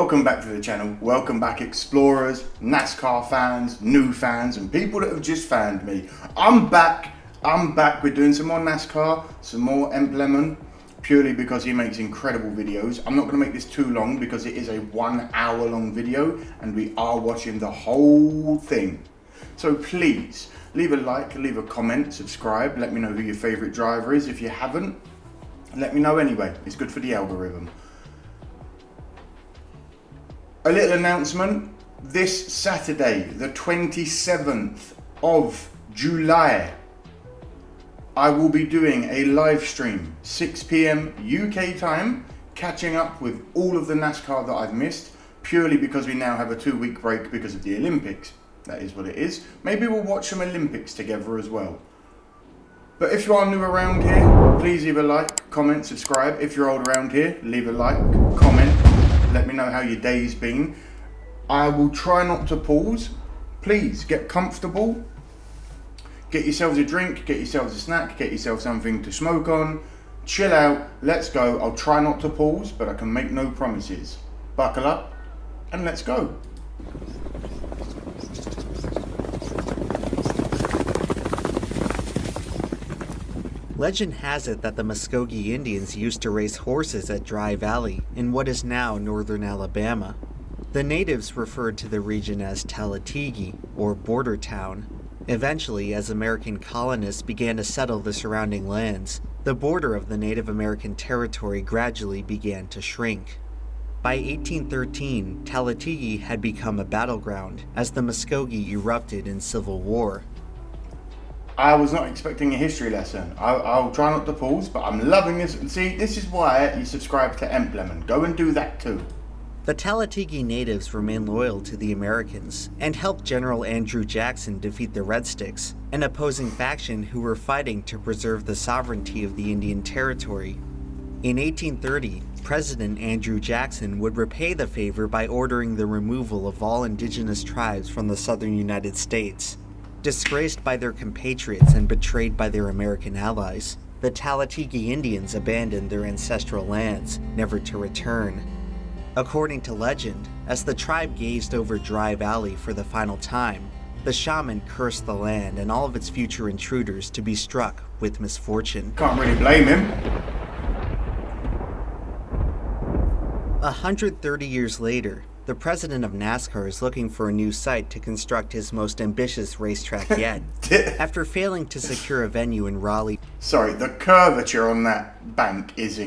Welcome back to the channel. Welcome back, explorers, NASCAR fans, new fans, and people that have just found me. I'm back. We're doing some more NASCAR, some more EmpLemon, purely because he makes incredible videos. I'm not going to make this too long because it is a 1 hour long video and we are watching the whole thing. So please leave a like, leave a comment, subscribe, let me know who your favorite driver is. If you haven't, let me know anyway. It's good for the algorithm. A little announcement. This Saturday, the 27th of July, I will be doing a live stream, 6 PM UK time, catching up with all of the NASCAR that I've missed, purely because we now have a 2-week break because of the Olympics. That is what it is. Maybe we'll watch some Olympics together as well. But if you are new around here, please leave a like, comment, subscribe. If you're old around here, leave a like, comment. Let me know how your day's been. I will try not to pause. Please get comfortable. Get yourselves a drink, get yourselves a snack, get yourself something to smoke on. Chill out, let's go. I'll try not to pause, but I can make no promises. Buckle up and let's go. Legend has it that the Muskogee Indians used to race horses at Dry Valley in what is now northern Alabama. The natives referred to the region as Talladega, or border town. Eventually, as American colonists began to settle the surrounding lands, the border of the Native American territory gradually began to shrink. By 1813, Talladega had become a battleground as the Muskogee erupted in civil war. I was not expecting a history lesson. I'll try not to pause, but I'm loving this. See, this is why you subscribe to EmpLemon. Go and do that too. The Talladega natives remained loyal to the Americans and helped General Andrew Jackson defeat the Red Sticks, an opposing faction who were fighting to preserve the sovereignty of the Indian Territory. In 1830, President Andrew Jackson would repay the favor by ordering the removal of all indigenous tribes from the southern United States. Disgraced by their compatriots and betrayed by their American allies, the Talladega Indians abandoned their ancestral lands, never to return. According to legend, as the tribe gazed over Dry Valley for the final time, the shaman cursed the land and all of its future intruders to be struck with misfortune. Can't really blame him. 130 years later, the president of NASCAR is looking for a new site to construct his most ambitious racetrack yet. After failing to secure a venue in Raleigh. Sorry, the curvature on that bank is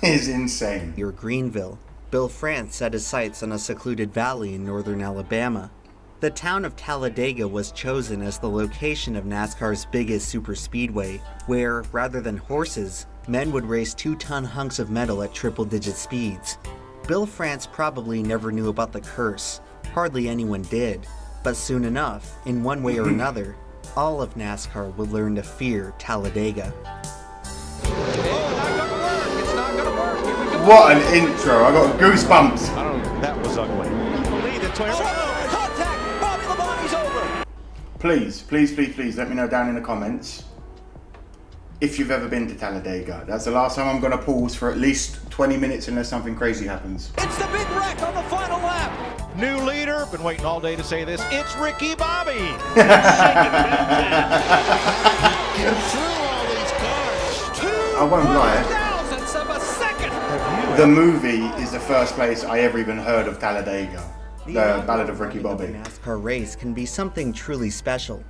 insane. Or Greenville, Bill France set his sights on a secluded valley in northern Alabama. The town of Talladega was chosen as the location of NASCAR's biggest superspeedway, where, rather than horses, men would race 2-ton hunks of metal at triple-digit speeds. Bill France probably never knew about the curse. Hardly anyone did. But soon enough, in one way or another, all of NASCAR would learn to fear Talladega. What an intro. I got goosebumps. I don't know. That was ugly. Contact! Bobby Labonte's over! Please, let me know down in the comments if you've ever been to Talladega. That's the last time I'm going to pause for at least 20 minutes unless something crazy happens. It's the big wreck on the final lap! New leader. Been waiting all day to say this. It's Ricky Bobby. I won't lie. Thousandths of a second! The movie is the first place I ever even heard of Talladega. The Ballad of Ricky Bobby. The NASCAR race can be something truly special.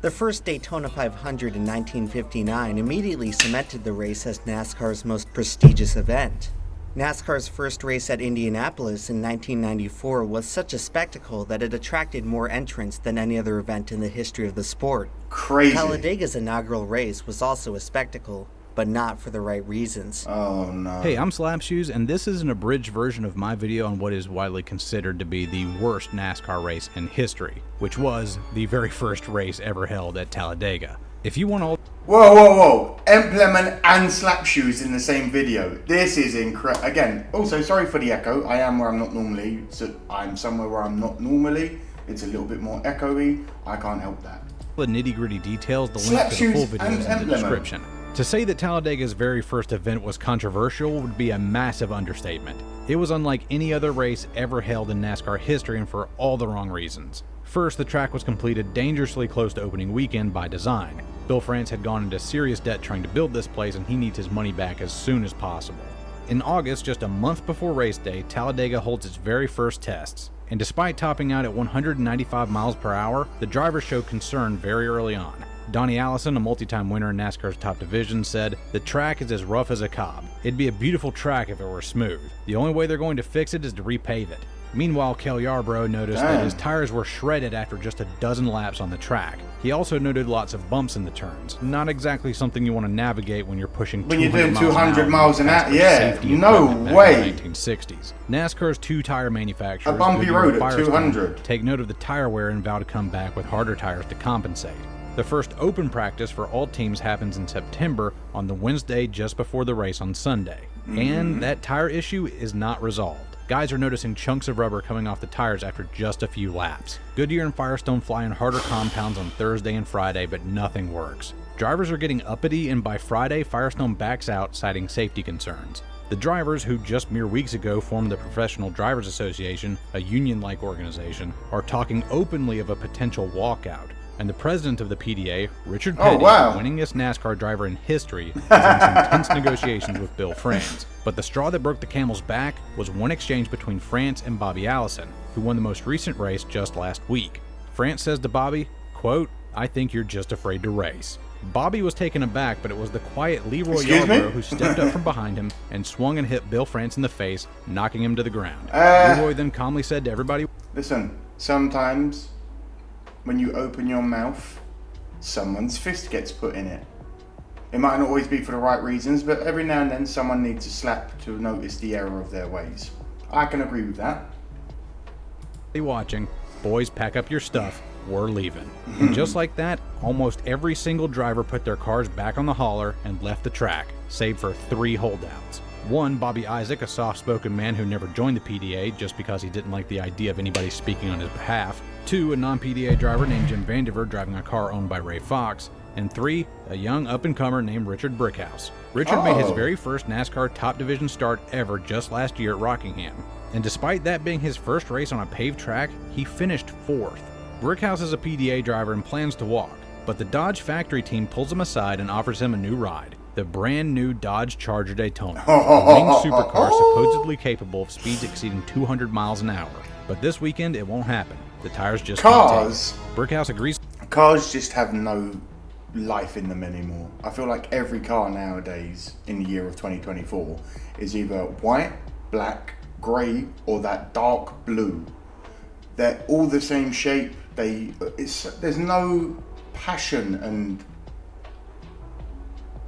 The first Daytona 500 in 1959 immediately cemented the race as NASCAR's most prestigious event. NASCAR's first race at Indianapolis in 1994 was such a spectacle that it attracted more entrants than any other event in the history of the sport. Crazy. Talladega's inaugural race was also a spectacle, but not for the right reasons. Oh no. Hey, I'm Slapshoes, and this is an abridged version of my video on what is widely considered to be the worst NASCAR race in history, which was the very first race ever held at Talladega. If you want all... Whoa. EmpLemon and Slapshoes in the same video. This is incredible. Again, also, sorry for the echo. I am where I'm not normally. So I'm somewhere where I'm not normally. It's a little bit more echoey. I can't help that. the nitty-gritty details, the link to the full video is in the description. To say that Talladega's very first event was controversial would be a massive understatement. It was unlike any other race ever held in NASCAR history, and for all the wrong reasons. First, the track was completed dangerously close to opening weekend by design. Bill France had gone into serious debt trying to build this place, and he needs his money back as soon as possible. In August, just a month before race day, Talladega holds its very first tests. And despite topping out at 195 miles per hour, the drivers showed concern very early on. Donnie Allison, a multi-time winner in NASCAR's top division, said, "The track is as rough as a cob. It'd be a beautiful track if it were smooth. The only way they're going to fix it is to repave it." Meanwhile, Kel Yarbrough noticed that his tires were shredded after just a dozen laps on the track. He also noted lots of bumps in the turns. Not exactly something you want to navigate when you're pushing 200 miles an hour. Yeah, no way. 1960s. NASCAR's two tire manufacturers, a bumpy Goodyear and road at Firestone, 200. take note of the tire wear and vow to come back with harder tires to compensate. The first open practice for all teams happens in September on the Wednesday just before the race on Sunday. And that tire issue is not resolved. Guys are noticing chunks of rubber coming off the tires after just a few laps. Goodyear and Firestone fly in harder compounds on Thursday and Friday, but nothing works. Drivers are getting uppity, and by Friday, Firestone backs out, citing safety concerns. The drivers, who just mere weeks ago formed the Professional Drivers Association, a union-like organization, are talking openly of a potential walkout. And the president of the PDA, Richard Petty, the winningest NASCAR driver in history, is in some tense negotiations with Bill France. But the straw that broke the camel's back was one exchange between France and Bobby Allison, who won the most recent race just last week. France says to Bobby, quote, "I think you're just afraid to race." Bobby was taken aback, but it was the quiet Leroy Yarbrough who stepped up from behind him and swung and hit Bill France in the face, knocking him to the ground. Leroy then calmly said to everybody, "Listen, sometimes when you open your mouth, someone's fist gets put in it. It might not always be for the right reasons, but every now and then someone needs a slap to notice the error of their ways." I can agree with that. Watching, "Boys, pack up your stuff. We're leaving." And just like that, almost every single driver put their cars back on the hauler and left the track, save for 3 holdouts. One, Bobby Isaac, a soft-spoken man who never joined the PDA just because he didn't like the idea of anybody speaking on his behalf. 2, a non-PDA driver named Jim Vandiver driving a car owned by Ray Fox. And 3, a young up-and-comer named Richard Brickhouse. Richard made his very first NASCAR top division start ever just last year at Rockingham. And despite that being his first race on a paved track, he finished 4th. Brickhouse is a PDA driver and plans to walk, but the Dodge factory team pulls him aside and offers him a new ride. The brand new Dodge Charger Daytona, a winged supercar supposedly capable of speeds exceeding 200 miles an hour. But this weekend, it won't happen. The tires just can't take it. Brickhouse agrees. Cars just have no life in them anymore. I feel like every car nowadays in the year of 2024 is either white, black, grey, or that dark blue. They're all the same shape. There's no passion and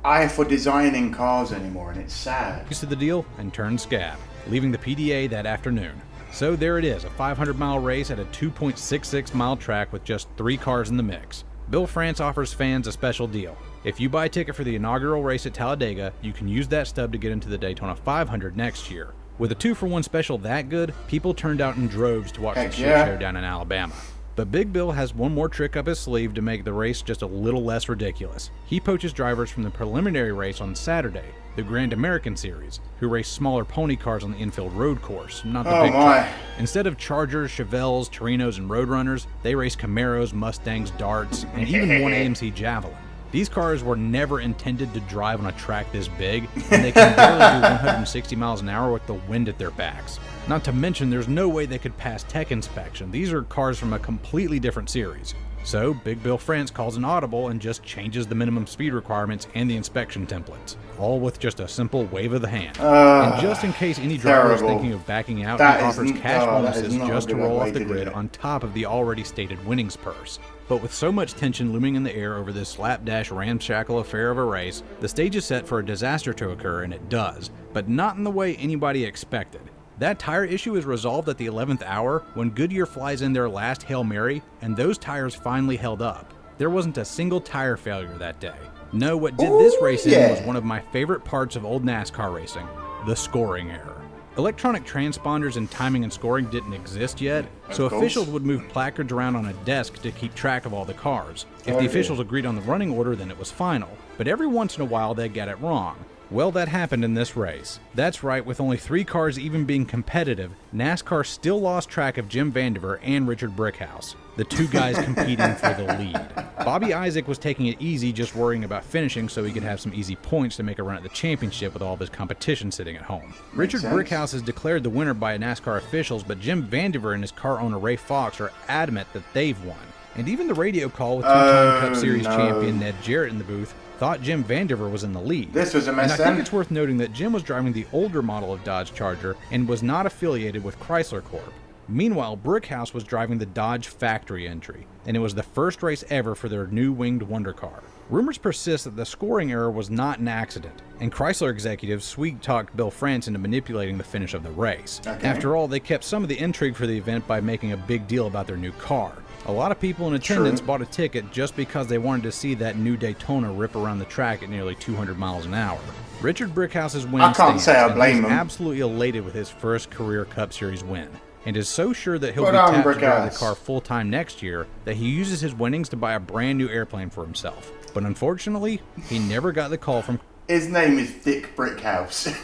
eye for designing cars anymore, and it's sad. To the deal and turned scab, leaving the PDA that afternoon. So there it is, a 500-mile race at a 2.66-mile track with just 3 cars in the mix. Bill France offers fans a special deal. If you buy a ticket for the inaugural race at Talladega, you can use that stub to get into the Daytona 500 next year. With a 2-for-1 special that good, people turned out in droves to watch the show down in Alabama. But Big Bill has one more trick up his sleeve to make the race just a little less ridiculous. He poaches drivers from the preliminary race on Saturday, the Grand American Series, who race smaller pony cars on the infield road course, not the big track. Instead of Chargers, Chevelles, Torinos, and Roadrunners, they race Camaros, Mustangs, Darts, and even one AMC Javelin. These cars were never intended to drive on a track this big, and they can barely do 160 miles an hour with the wind at their backs. Not to mention, there's no way they could pass tech inspection. These are cars from a completely different series. So, Big Bill France calls an audible and just changes the minimum speed requirements and the inspection templates, all with just a simple wave of the hand. And just in case any driver is thinking of backing out, he offers cash bonuses just to roll off the grid on top of the already stated winnings purse. But with so much tension looming in the air over this slapdash ramshackle affair of a race, the stage is set for a disaster to occur, and it does, but not in the way anybody expected. That tire issue is resolved at the 11th hour when Goodyear flies in their last Hail Mary, and those tires finally held up. There wasn't a single tire failure that day. No, what did this race in was one of my favorite parts of old NASCAR racing, the scoring error. Electronic transponders and timing and scoring didn't exist yet, so officials would move placards around on a desk to keep track of all the cars. If the officials agreed on the running order, then it was final, but every once in a while they'd get it wrong. Well, that happened in this race. That's right, with only 3 cars even being competitive, NASCAR still lost track of Jim Vandiver and Richard Brickhouse, the 2 guys competing for the lead. Bobby Isaac was taking it easy, just worrying about finishing so he could have some easy points to make a run at the championship with all of his competition sitting at home. Richard Brickhouse is declared the winner by NASCAR officials, but Jim Vandiver and his car owner Ray Fox are adamant that they've won. And even the radio call with 2-time Cup Series champion Ned Jarrett in the booth thought Jim Vandiver was in the lead. This was a mess. And I think it's worth noting that Jim was driving the older model of Dodge Charger and was not affiliated with Chrysler Corp. Meanwhile, Brickhouse was driving the Dodge factory entry, and it was the first race ever for their new winged wonder car. Rumors persist that the scoring error was not an accident, and Chrysler executives sweet-talked Bill France into manipulating the finish of the race. Okay. After all, they kept some of the intrigue for the event by making a big deal about their new car. A lot of people in attendance bought a ticket just because they wanted to see that new Daytona rip around the track at nearly 200 miles an hour. Richard Brickhouse's win I can't say I blame he's him. absolutely elated with his first career Cup Series win, and is so sure that he'll Put be on, tapped to drive Brickhouse. the car full-time next year that he uses his winnings to buy a brand new airplane for himself. But unfortunately, he never got the call from His name is Dick Brickhouse.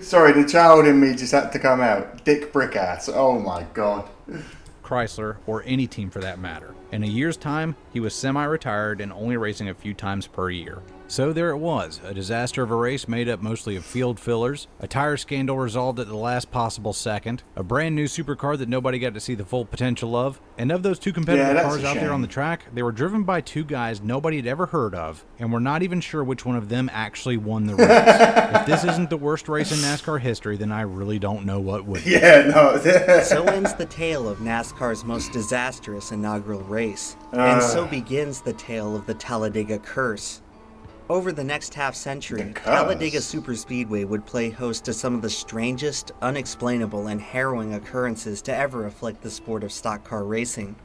Sorry, the child in me just had to come out. Dick Brickass. Oh my god. Chrysler, or any team for that matter. In a year's time, he was semi-retired and only racing a few times per year. So there it was, a disaster of a race made up mostly of field fillers, a tire scandal resolved at the last possible second, a brand new supercar that nobody got to see the full potential of, and of those 2 competitive that's cars a out there shame. on the track, they were driven by 2 guys nobody had ever heard of, and we're not even sure which one of them actually won the race. If this isn't the worst race in NASCAR history, then I really don't know what would. Yeah, no. So ends the tale of NASCAR's most disastrous inaugural race, and so begins the tale of the Talladega curse. Over the next half-century, Talladega Superspeedway would play host to some of the strangest, unexplainable, and harrowing occurrences to ever afflict the sport of stock car racing.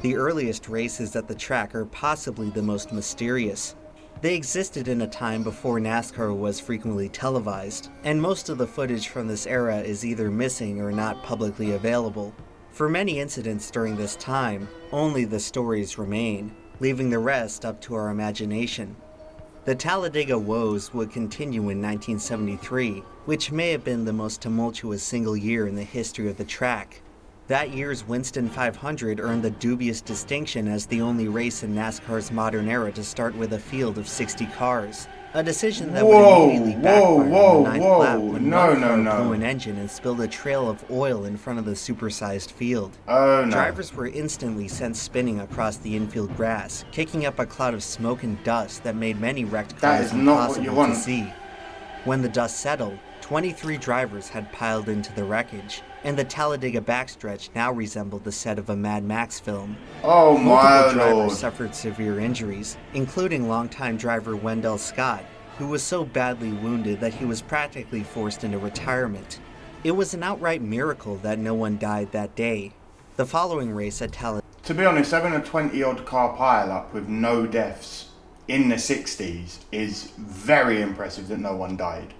The earliest races at the track are possibly the most mysterious. They existed in a time before NASCAR was frequently televised, and most of the footage from this era is either missing or not publicly available. For many incidents during this time, only the stories remain, leaving the rest up to our imagination. The Talladega woes would continue in 1973, which may have been the most tumultuous single year in the history of the track. That year's Winston 500 earned the dubious distinction as the only race in NASCAR's modern era to start with a field of 60 cars. A decision that would immediately backfire on the ninth lap when one car blew an engine and spilled a trail of oil in front of the supersized field. Drivers were instantly sent spinning across the infield grass, kicking up a cloud of smoke and dust that made many wrecked cars impossible to see. When the dust settled, 23 drivers had piled into the wreckage, and the Talladega backstretch now resembled the set of a Mad Max film. Oh my Multiple drivers lord. suffered severe injuries, including longtime driver Wendell Scott, who was so badly wounded that he was practically forced into retirement. It was an outright miracle that no one died that day. The following race at Talladega. To be honest, having a 20-odd car pile-up with no deaths in the 60s is very impressive that no one died.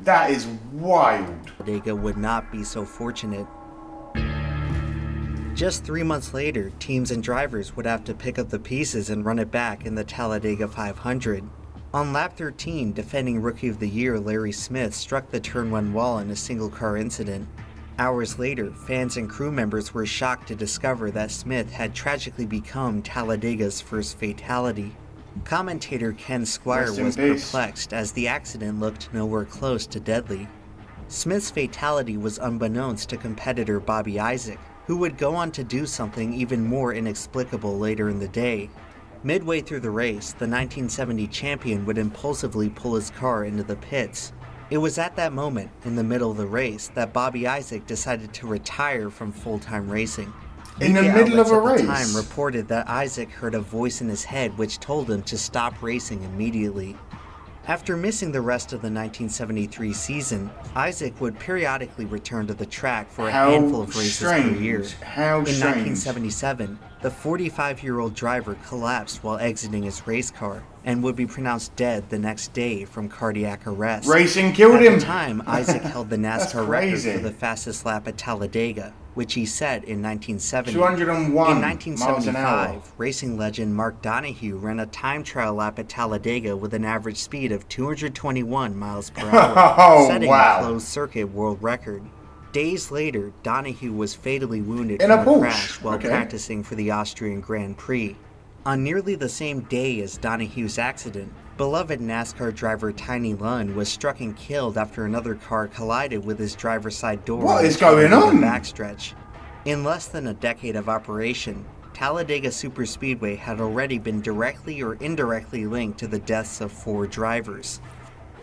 That is wild. Talladega would not be so fortunate. Just 3 months later, teams and drivers would have to pick up the pieces and run it back in the Talladega 500. On lap 13, defending Rookie of the Year Larry Smith struck the Turn 1 wall in a single-car incident. Hours later, fans and crew members were shocked to discover that Smith had tragically become Talladega's first fatality. Commentator Ken Squire was perplexed as the accident looked nowhere close to deadly. Smith's fatality was unbeknownst to competitor Bobby Isaac, who would go on to do something even more inexplicable later in the day. Midway through the race, the 1970 champion would impulsively pull his car into the pits. It was at that moment, in the middle of the race, that Bobby Isaac decided to retire from full-time racing. In the Media middle of a outlets race? at the time reported that Isaac heard a voice in his head which told him to stop racing immediately. After missing the rest of the 1973 season, Isaac would periodically return to the track for a handful of races per year. In 1977, the 45-year-old driver collapsed while exiting his race car and would be pronounced dead the next day from cardiac arrest. Racing killed him. At the time, Isaac held the NASCAR record for the fastest lap at Talladega. which he set in 1970. 201 in miles an hour. 1975, racing legend Mark Donohue ran a time trial lap at Talladega with an average speed of 221 miles per hour, setting wow. a closed circuit world record. Days later, Donohue was fatally wounded In from a a Porsche, crash while okay. practicing for the Austrian Grand Prix. On nearly the same day as Donohue's accident, beloved NASCAR driver Tiny Lund was struck and killed after another car collided with his driver's side door. What is going on? The backstretch. In less than a decade of operation, Talladega Superspeedway had already been directly or indirectly linked to the deaths of 4 drivers.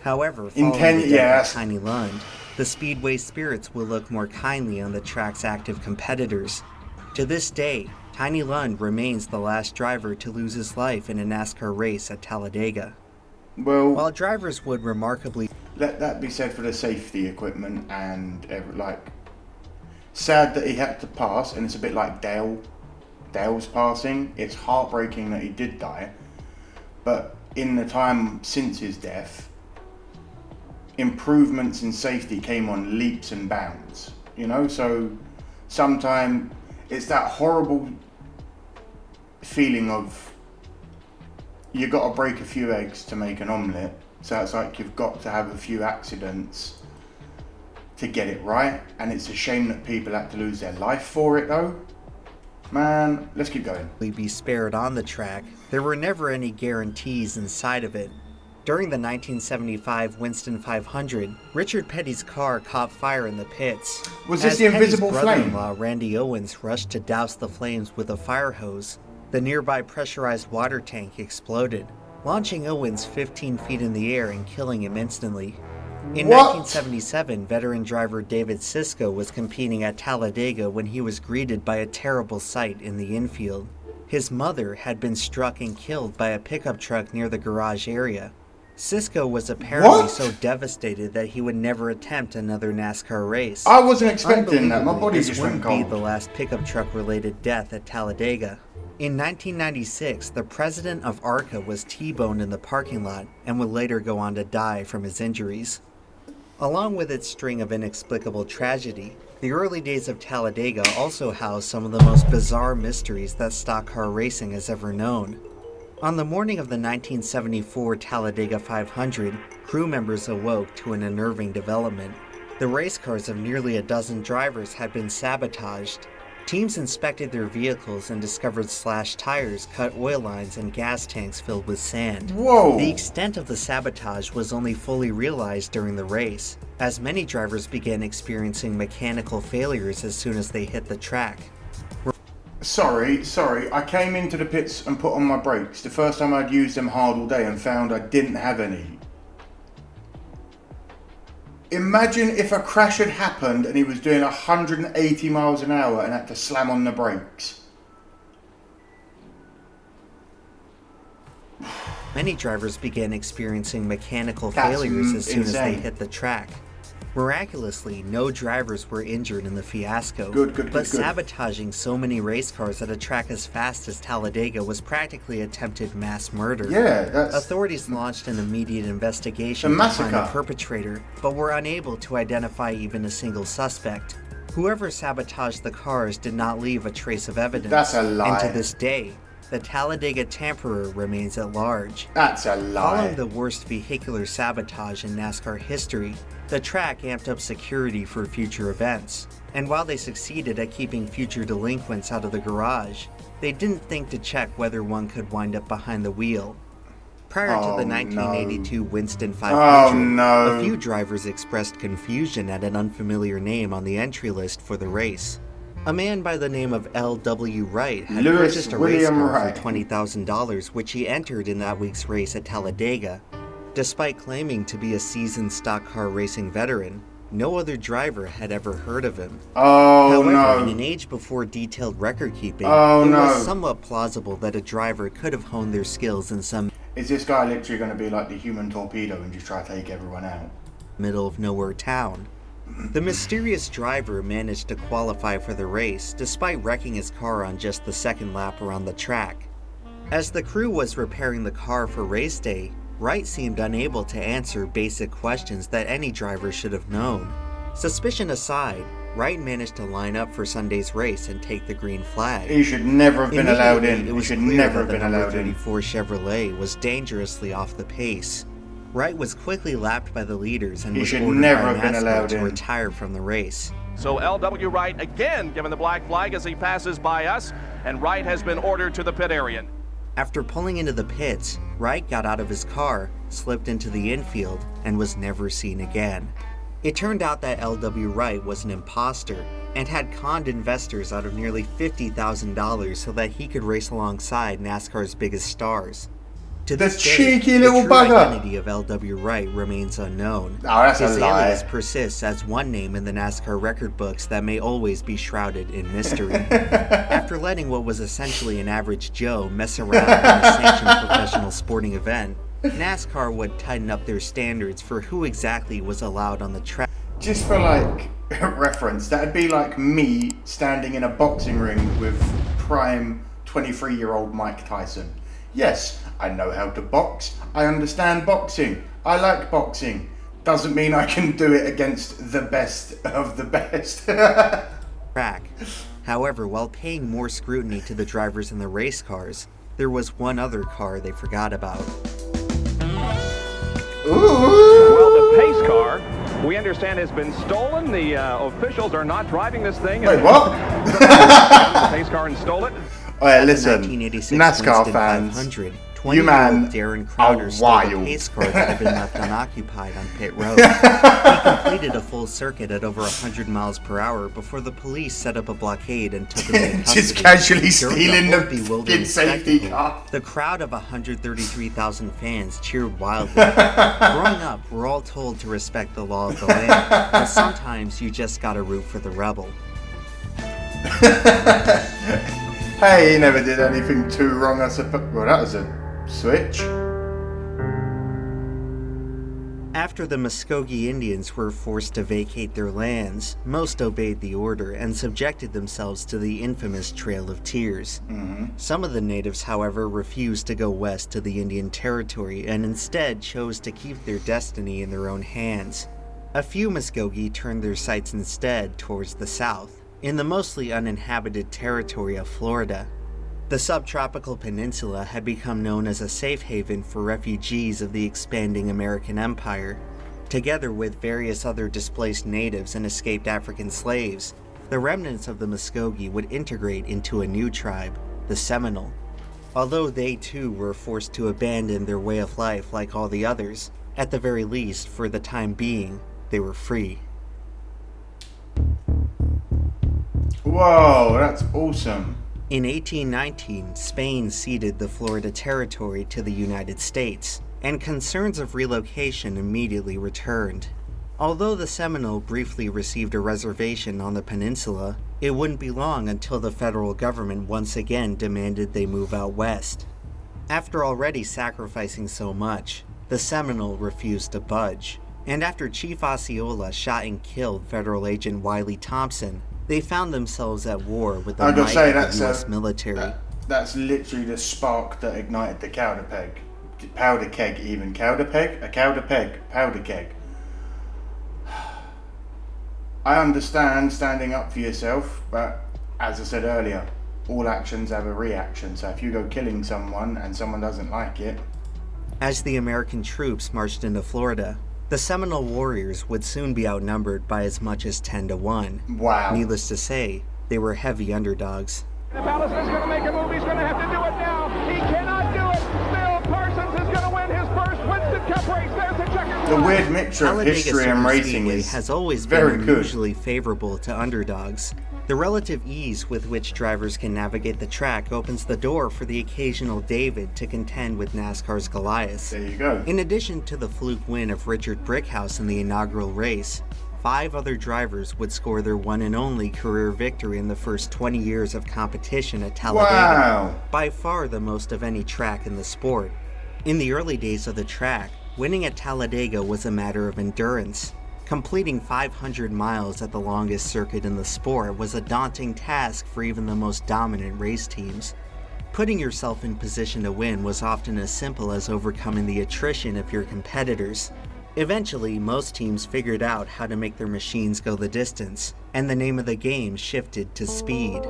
However, following the death of Tiny Lund, the Speedway spirits will look more kindly on the track's active competitors. To this day, Tiny Lund remains the last driver to lose his life in a NASCAR race at Talladega. Well, while drivers would remarkably... Let that be said for the safety equipment and sad that he had to pass, and it's a bit like Dale's passing. It's heartbreaking that he did die, but in the time since his death, improvements in safety came on leaps and bounds, so sometimes it's that horrible feeling of you got to break a few eggs to make an omelette, so it's like you've got to have a few accidents to get it right, and it's a shame that people had to lose their life for it though. Man, let's keep going. ...be spared on the track, there were never any guarantees inside of it. During the 1975 Winston 500, Richard Petty's car caught fire in the pits. Was this the invisible flame? Brother-in-law Randy Owens rushed to douse the flames with a fire hose. The nearby pressurized water tank exploded, launching Owens 15 feet in the air and killing him instantly. In 1977, veteran driver David Sisko was competing at Talladega when he was greeted by a terrible sight in the infield. His mother had been struck and killed by a pickup truck near the garage area. Sisko was apparently so devastated that he would never attempt another NASCAR race. I wasn't expecting that. My body just went cold. This wouldn't be the last pickup truck-related death at Talladega. In 1996, the president of ARCA was T-boned in the parking lot and would later go on to die from his injuries. Along with its string of inexplicable tragedy, the early days of Talladega also housed some of the most bizarre mysteries that stock car racing has ever known. On the morning of the 1974 Talladega 500, crew members awoke to an unnerving development. The race cars of nearly a dozen drivers had been sabotaged. Teams inspected their vehicles and discovered slashed tires, cut oil lines, and gas tanks filled with sand. Whoa! The extent of the sabotage was only fully realized during the race, as many drivers began experiencing mechanical failures as soon as they hit the track. Sorry, I came into the pits and put on my brakes the first time I'd used them hard all day and found I didn't have any. Imagine if a crash had happened and he was doing 180 miles an hour and had to slam on the brakes. Many drivers began experiencing mechanical failures as soon as they hit the track. Miraculously, no drivers were injured in the fiasco. But sabotaging so many race cars at a track as fast as Talladega was practically attempted mass murder. Authorities launched an immediate investigation to find the perpetrator, but were unable to identify even a single suspect. Whoever sabotaged the cars did not leave a trace of evidence. That's a lie. And to this day, the Talladega Tamperer remains at large. That's a lie. Following the worst vehicular sabotage in NASCAR history, the track amped up security for future events. And while they succeeded at keeping future delinquents out of the garage, they didn't think to check whether one could wind up behind the wheel. Prior to the 1982 Winston 500, a few drivers expressed confusion at an unfamiliar name on the entry list for the race. A man by the name of L.W. Wright had purchased a race car for $20,000, which he entered in that week's race at Talladega. Despite claiming to be a seasoned stock car racing veteran, no other driver had ever heard of him. However, in an age before detailed record keeping, it was somewhat plausible that a driver could have honed their skills in some... Is this guy literally going to be like the human torpedo and just try to take everyone out? ...middle of nowhere town. The mysterious driver managed to qualify for the race, despite wrecking his car on just the second lap around the track. As the crew was repairing the car for race day, Wright seemed unable to answer basic questions that any driver should have known. Suspicion aside, Wright managed to line up for Sunday's race and take the green flag. He should never have been allowed in. It was He should clear never that have the been number allowed in. 34 Chevrolet was dangerously off the pace. Wright was quickly lapped by the leaders and He was should ordered never by have been NASCAR allowed to in. retire from the race. So L.W. Wright again given the black flag as he passes by us, and Wright has been ordered to the pit area. After pulling into the pits, Wright got out of his car, slipped into the infield, and was never seen again. It turned out that L.W. Wright was an imposter and had conned investors out of nearly $50,000 so that he could race alongside NASCAR's biggest stars. To The this day, cheeky little the true bugger. identity of L.W. Wright remains unknown. Oh, that's His a lie. alias persists as one name in the NASCAR record books that may always be shrouded in mystery. After letting what was essentially an average Joe mess around in a sanctioned professional sporting event, NASCAR would tighten up their standards for who exactly was allowed on the track. Just for like reference, that'd be like me standing in a boxing ring with prime 23-year-old Mike Tyson. Yes, I know how to box. I understand boxing. I like boxing. Doesn't mean I can do it against the best of the best. Track. However, while paying more scrutiny to the drivers in the race cars, there was one other car they forgot about. Well, the pace car, we understand, has been stolen. The officials are not driving this thing. Wait, what? The pace car and stole it. Alright, listen, 1986 NASCAR Winston fans, 500, you man 20-year-old Darren Crowder are stole the wild. pace car that had been left unoccupied on pit road. He completed a full circuit at over 100 miles per hour before the police set up a blockade and took him into custody. Just casually During stealing whole the bewildering fucking safety spectacle, car. The crowd of 133,000 fans cheered wildly. Growing up, we're all told to respect the law of the land, but sometimes you just gotta root for the rebel. Hey, he never did anything too wrong, I suppose. Well, that was a switch. After the Muskogee Indians were forced to vacate their lands, most obeyed the order and subjected themselves to the infamous Trail of Tears. Some of the natives, however, refused to go west to the Indian Territory and instead chose to keep their destiny in their own hands. A few Muskogee turned their sights instead towards the south, in the mostly uninhabited territory of Florida. The subtropical peninsula had become known as a safe haven for refugees of the expanding American empire. Together with various other displaced natives and escaped African slaves, the remnants of the Muskogee would integrate into a new tribe, the Seminole. Although they too were forced to abandon their way of life like all the others, at the very least, for the time being, they were free. Whoa, that's awesome. In 1819, Spain ceded the Florida Territory to the United States, and concerns of relocation immediately returned. Although the Seminole briefly received a reservation on the peninsula, it wouldn't be long until the federal government once again demanded they move out west. After already sacrificing so much, the Seminole refused to budge, and after Chief Osceola shot and killed federal agent Wiley Thompson, they found themselves at war with the I gotta might say, of that's the U.S. military. That's literally the spark that ignited the powder peg. Powder keg, even. Powder peg? A powder peg. Powder keg. I understand standing up for yourself, but as I said earlier, all actions have a reaction. So if you go killing someone and someone doesn't like it. As the American troops marched into Florida, the Seminole warriors would soon be outnumbered by as much as 10-1. Wow. Needless to say, they were heavy underdogs. If Allison's going to make a move, he's going to have to do it now. He cannot do it. Bill Parsons is going to win his first Winston Cup race. There's a checker. The weird mixture of Talladega history and racing Superspeedway is has always very been good. unusually favorable to underdogs. The relative ease with which drivers can navigate the track opens the door for the occasional David to contend with NASCAR's Goliath. There you go. In addition to the fluke win of Richard Brickhouse in the inaugural race, 5 other drivers would score their one and only career victory in the first 20 years of competition at Talladega, Wow. by far the most of any track in the sport. In the early days of the track, winning at Talladega was a matter of endurance. Completing 500 miles at the longest circuit in the sport was a daunting task for even the most dominant race teams. Putting yourself in position to win was often as simple as overcoming the attrition of your competitors. Eventually, most teams figured out how to make their machines go the distance, and the name of the game shifted to speed.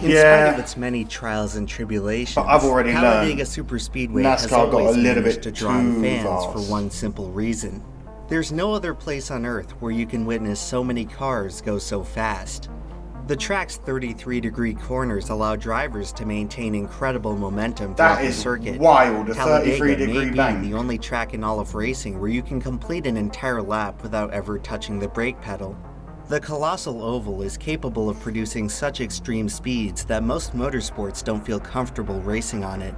In spite of its many trials and tribulations, but I've already Talladega learned Superspeedway has NASCAR got a always little managed bit to draw in too fans fast. for one simple reason. There's no other place on Earth where you can witness so many cars go so fast. The track's 33-degree corners allow drivers to maintain incredible momentum throughout That the is circuit. wild, a Talladega 33-degree may bank. be the only track in all of racing where you can complete an entire lap without ever touching the brake pedal. The colossal oval is capable of producing such extreme speeds that most motorsports don't feel comfortable racing on it.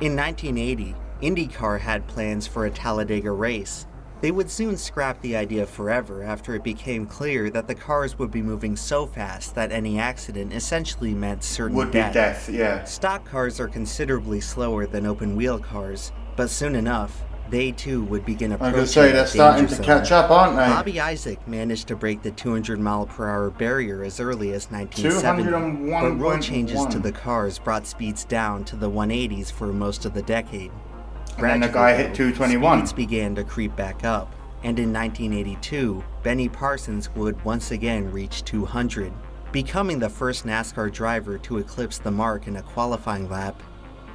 In 1980, IndyCar had plans for a Talladega race. They would soon scrap the idea forever after it became clear that the cars would be moving so fast that any accident essentially meant certain Would be death, yeah. Stock cars are considerably slower than open-wheel cars, but soon enough, they too would begin I'm going approaching to say the they're starting danger to zone. catch up, aren't they? Bobby Isaac managed to break the 200-mile-per-hour barrier as early as 1970, but rule changes to the cars brought speeds down to the 180s for most of the decade. And then the guy hit 221. Speeds began to creep back up, and in 1982, Benny Parsons would once again reach 200, becoming the first NASCAR driver to eclipse the mark in a qualifying lap.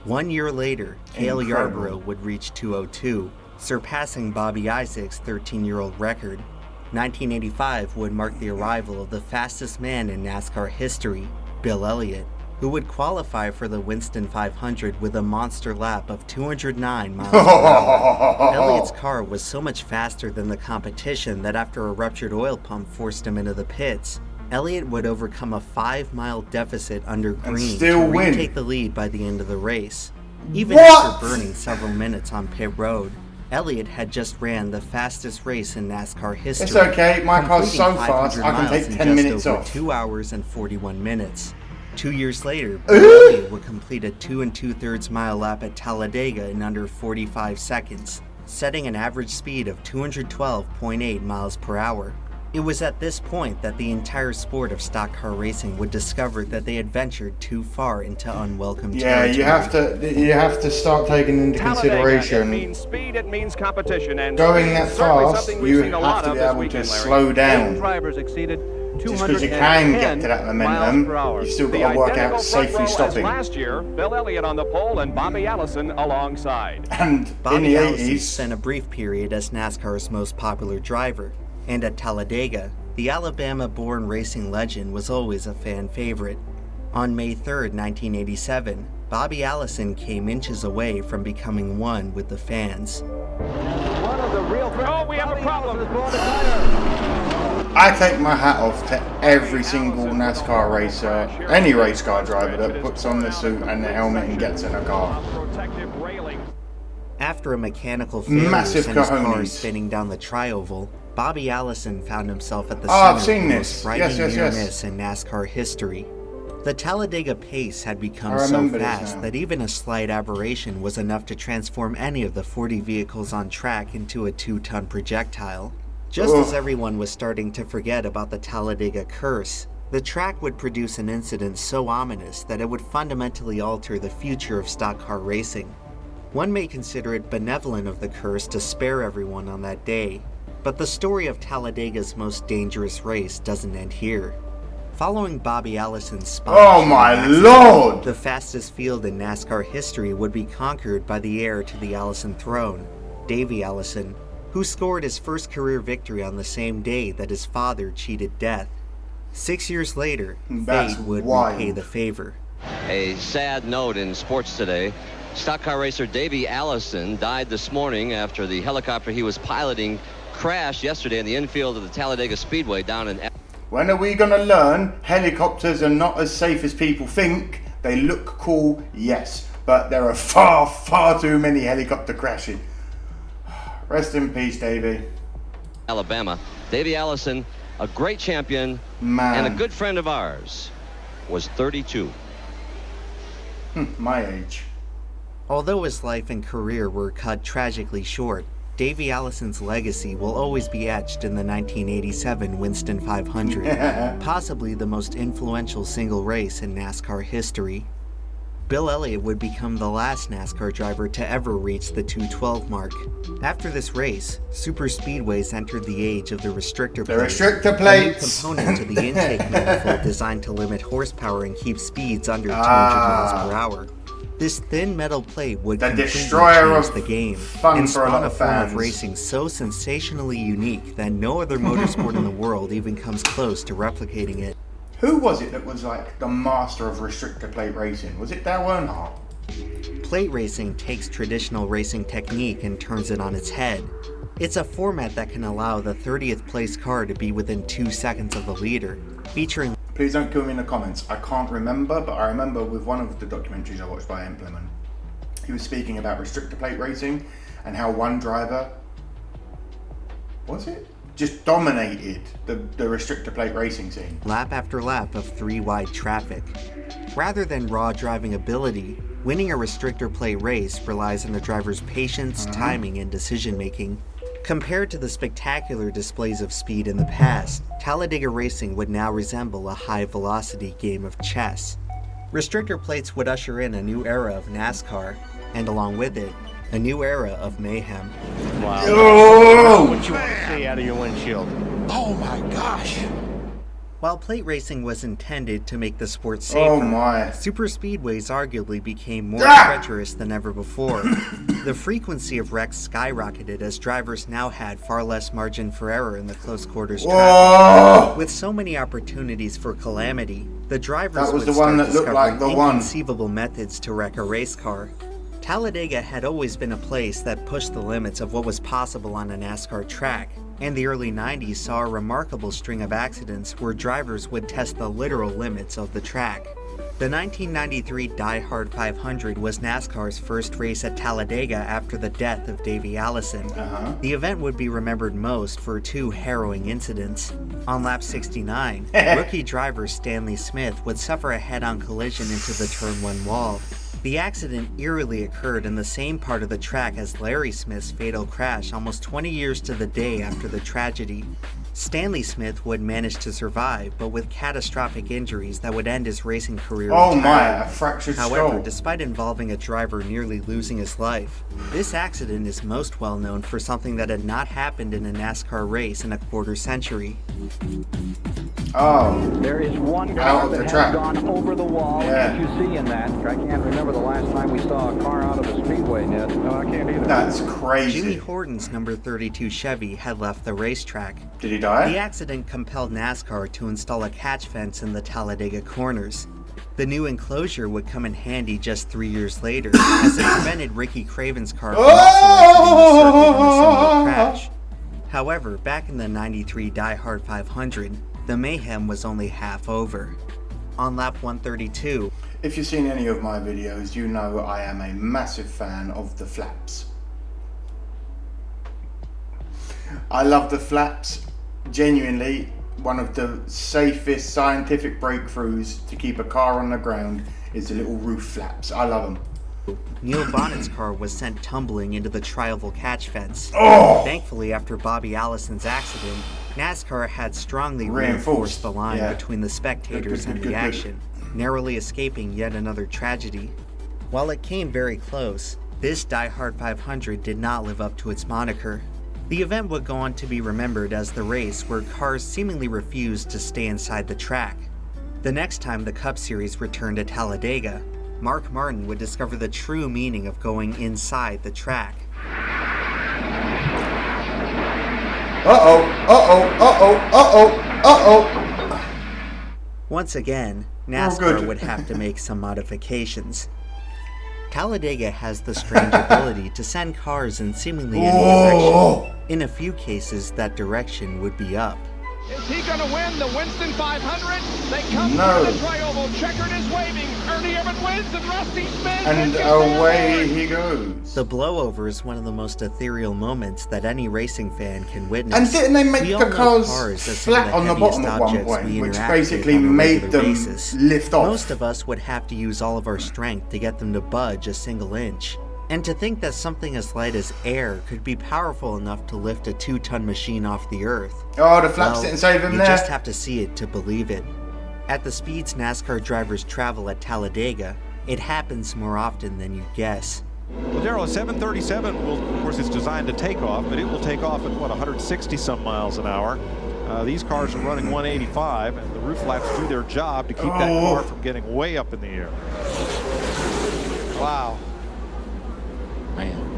1 year later, Cale Yarborough would reach 202, surpassing Bobby Isaac's 13-year-old record. 1985 would mark the arrival of the fastest man in NASCAR history, Bill Elliott, who would qualify for the Winston 500 with a monster lap of 209 miles per hour. Elliott's car was so much faster than the competition that after a ruptured oil pump forced him into the pits, Elliott would overcome a 5-mile deficit under green still to win. retake the lead by the end of the race. Even What? after burning several minutes on pit road, Elliott had just ran the fastest race in NASCAR history. It's okay, my car's so completing fast, 500 I can miles take in 10 just minutes over off. 2 hours and 41 minutes. 2 years later, Bill Elliott would complete a 2 2/3 mile lap at Talladega in under 45 seconds, setting an average speed of 212.8 miles per hour. It was at this point that the entire sport of stock car racing would discover that they had ventured too far into unwelcome Yeah, territory. you have to start taking into Talladega, it consideration means speed, it means competition, and going speed that is certainly fast. something we've You seen a have lot to of be this able to weekend, Larry. slow 8 down. drivers exceeded Just because you can get to that 210 miles momentum, per hour. you still got The to work identical out front safely row as stopping. last year, Bill Elliott on the pole and Bobby Allison alongside. And in Bobby the Allison 80s, spent a brief period as NASCAR's most popular driver, and at Talladega, the Alabama-born racing legend was always a fan favorite. On May 3rd, 1987, Bobby Allison came inches away from becoming one with the fans. One of the real Oh, we have a problem. I take my hat off to every single NASCAR racer, any race car driver that puts on the suit and the helmet and gets in a car. Protective railing. After a mechanical failure Massive sent his car cojones. spinning down the tri-oval, Bobby Allison found himself at the Oh, I've center seen of the this. most frightening Yes, near yes. miss in NASCAR history. The Talladega pace had become I so remember this fast now. that even a slight aberration was enough to transform any of the 40 vehicles on track into a 2-ton projectile. Just as Ugh. everyone was starting to forget about the Talladega curse, the track would produce an incident so ominous that it would fundamentally alter the future of stock car racing. One may consider it benevolent of the curse to spare everyone on that day, but the story of Talladega's most dangerous race doesn't end here. Following Bobby Allison's spot, Oh my lord! the fastest field in NASCAR history would be conquered by the heir to the Allison throne, Davey Allison, who scored his first career victory on the same day that his father cheated death. 6 years later, That's fate would wild. repay the favor. A sad note in sports today. Stock car racer Davey Allison died this morning after the helicopter he was piloting crashed yesterday in the infield of the Talladega Speedway down in... When are we gonna learn helicopters are not as safe as people think? They look cool, yes, but there are far, far too many helicopter crashes. Rest in peace, Davey. Alabama. Davey Allison, a great champion Man. and a good friend of ours, was 32. My age. Although his life and career were cut tragically short, Davey Allison's legacy will always be etched in the 1987 Winston 500, possibly the most influential single race in NASCAR history. Bill Elliott would become the last NASCAR driver to ever reach the 212 mark. After this race, super speedways entered the age of the restrictor plate. The restrictor A plates! new component to the intake manifold designed to limit horsepower and keep speeds under 200 miles per hour. This thin metal plate would The completely destroyer change of the game fun and for a lot spawn a of form of fans. racing so sensationally unique that no other motorsport in the world even comes close to replicating it. Who was it that was like the master of restrictor plate racing? Was it Dale Earnhardt? Plate racing takes traditional racing technique and turns it on its head. It's a format that can allow the 30th place car to be within 2 seconds of the leader, featuring... Please don't kill me in the comments. I can't remember, but I remember with one of the documentaries I watched by EmpLemon, he was speaking about restrictor plate racing and how one driver, was it? Just dominated the restrictor plate racing scene. lap after lap of 3-wide traffic. Rather than raw driving ability, winning a restrictor plate race relies on the driver's patience, timing, and decision-making. Compared to the spectacular displays of speed in the past, Talladega racing would now resemble a high-velocity game of chess. Restrictor plates would usher in a new era of NASCAR, and along with it, a new era of mayhem. Wow. Oh! What you want to see out of your windshield? Oh my gosh. While plate racing was intended to make the sport safer, Oh my. super speedways arguably became more Ah! treacherous than ever before. The frequency of wrecks skyrocketed as drivers now had far less margin for error in the close quarters traffic. Oh! With so many opportunities for calamity, the drivers That was would the one start that looked like discovering the one. inconceivable methods to wreck a race car. Talladega had always been a place that pushed the limits of what was possible on a NASCAR track, and the early 90s saw a remarkable string of accidents where drivers would test the literal limits of the track. The 1993 Die Hard 500 was NASCAR's first race at Talladega after the death of Davey Allison. The event would be remembered most for 2 harrowing incidents. On lap 69, rookie driver Stanley Smith would suffer a head-on collision into the turn 1 wall. The accident eerily occurred in the same part of the track as Larry Smith's fatal crash almost 20 years to the day after the tragedy. Stanley Smith would manage to survive, but with catastrophic injuries that would end his racing career Oh my, entirely. a fractured However, skull. despite involving a driver nearly losing his life, this accident is most well known for something that had not happened in a NASCAR race in a quarter century. Oh. There is one Out car of that the has track. gone over the wall. Yeah. As you see in that, I can't remember the last time we saw a car out of the speedway, Ned. No, I can't either. That's Jimmy crazy. Horton's number 32 Chevy had left the racetrack. Did he die? The accident compelled NASCAR to install a catch fence in the Talladega corners. The new enclosure would come in handy just 3 years later, as it prevented Ricky Craven's car from also exiting the circuit in a similar crash. However, back in the 93 Die Hard 500, the mayhem was only half over. On lap 132, If you've seen any of my videos, you know I am a massive fan of the flaps. I love the flaps. Genuinely, one of the safest scientific breakthroughs to keep a car on the ground is the little roof flaps. I love them. Neil Bonnett's car was sent tumbling into the tri-oval catch fence. Oh! Thankfully, after Bobby Allison's accident, NASCAR had strongly Reinforced, reinforced the line yeah. between the spectators and the action, narrowly escaping yet another tragedy. While it came very close, this Die Hard 500 did not live up to its moniker. The event would go on to be remembered as the race where cars seemingly refused to stay inside the track. The next time the Cup Series returned to Talladega, Mark Martin would discover the true meaning of going inside the track. Uh-oh, uh-oh, uh-oh, uh-oh, uh-oh. Once again, Oh, NASCAR good. would have to make some modifications. Talladega has the strange ability to send cars in seemingly any direction. In a few cases, that direction would be up. Is he going to win the Winston 500? They come No. through the tri-oval. Checkered is waving. Ernie Evans wins, and Rusty Smith. And away he goes. The blowover is one of the most ethereal moments that any racing fan can witness. And didn't they make We all the know cars cars as some of flat the on the heaviest bottom at one objects point, we which interact with basically on a made regular them basis. lift off? Most of us would have to use all of our strength to get them to budge a single inch. And to think that something as light as air could be powerful enough to lift a 2-ton machine off the earth. Oh, the flaps Well, didn't save him you there. just have to see it to believe it. At the speeds NASCAR drivers travel at Talladega, It happens more often than you'd guess. Well, Darrell, a 737 will, of course, it's designed to take off, but it will take off at, what, 160 some miles an hour. These cars are running 185, and the roof flaps do their job to keep that car from getting way up in the air. Wow. Man.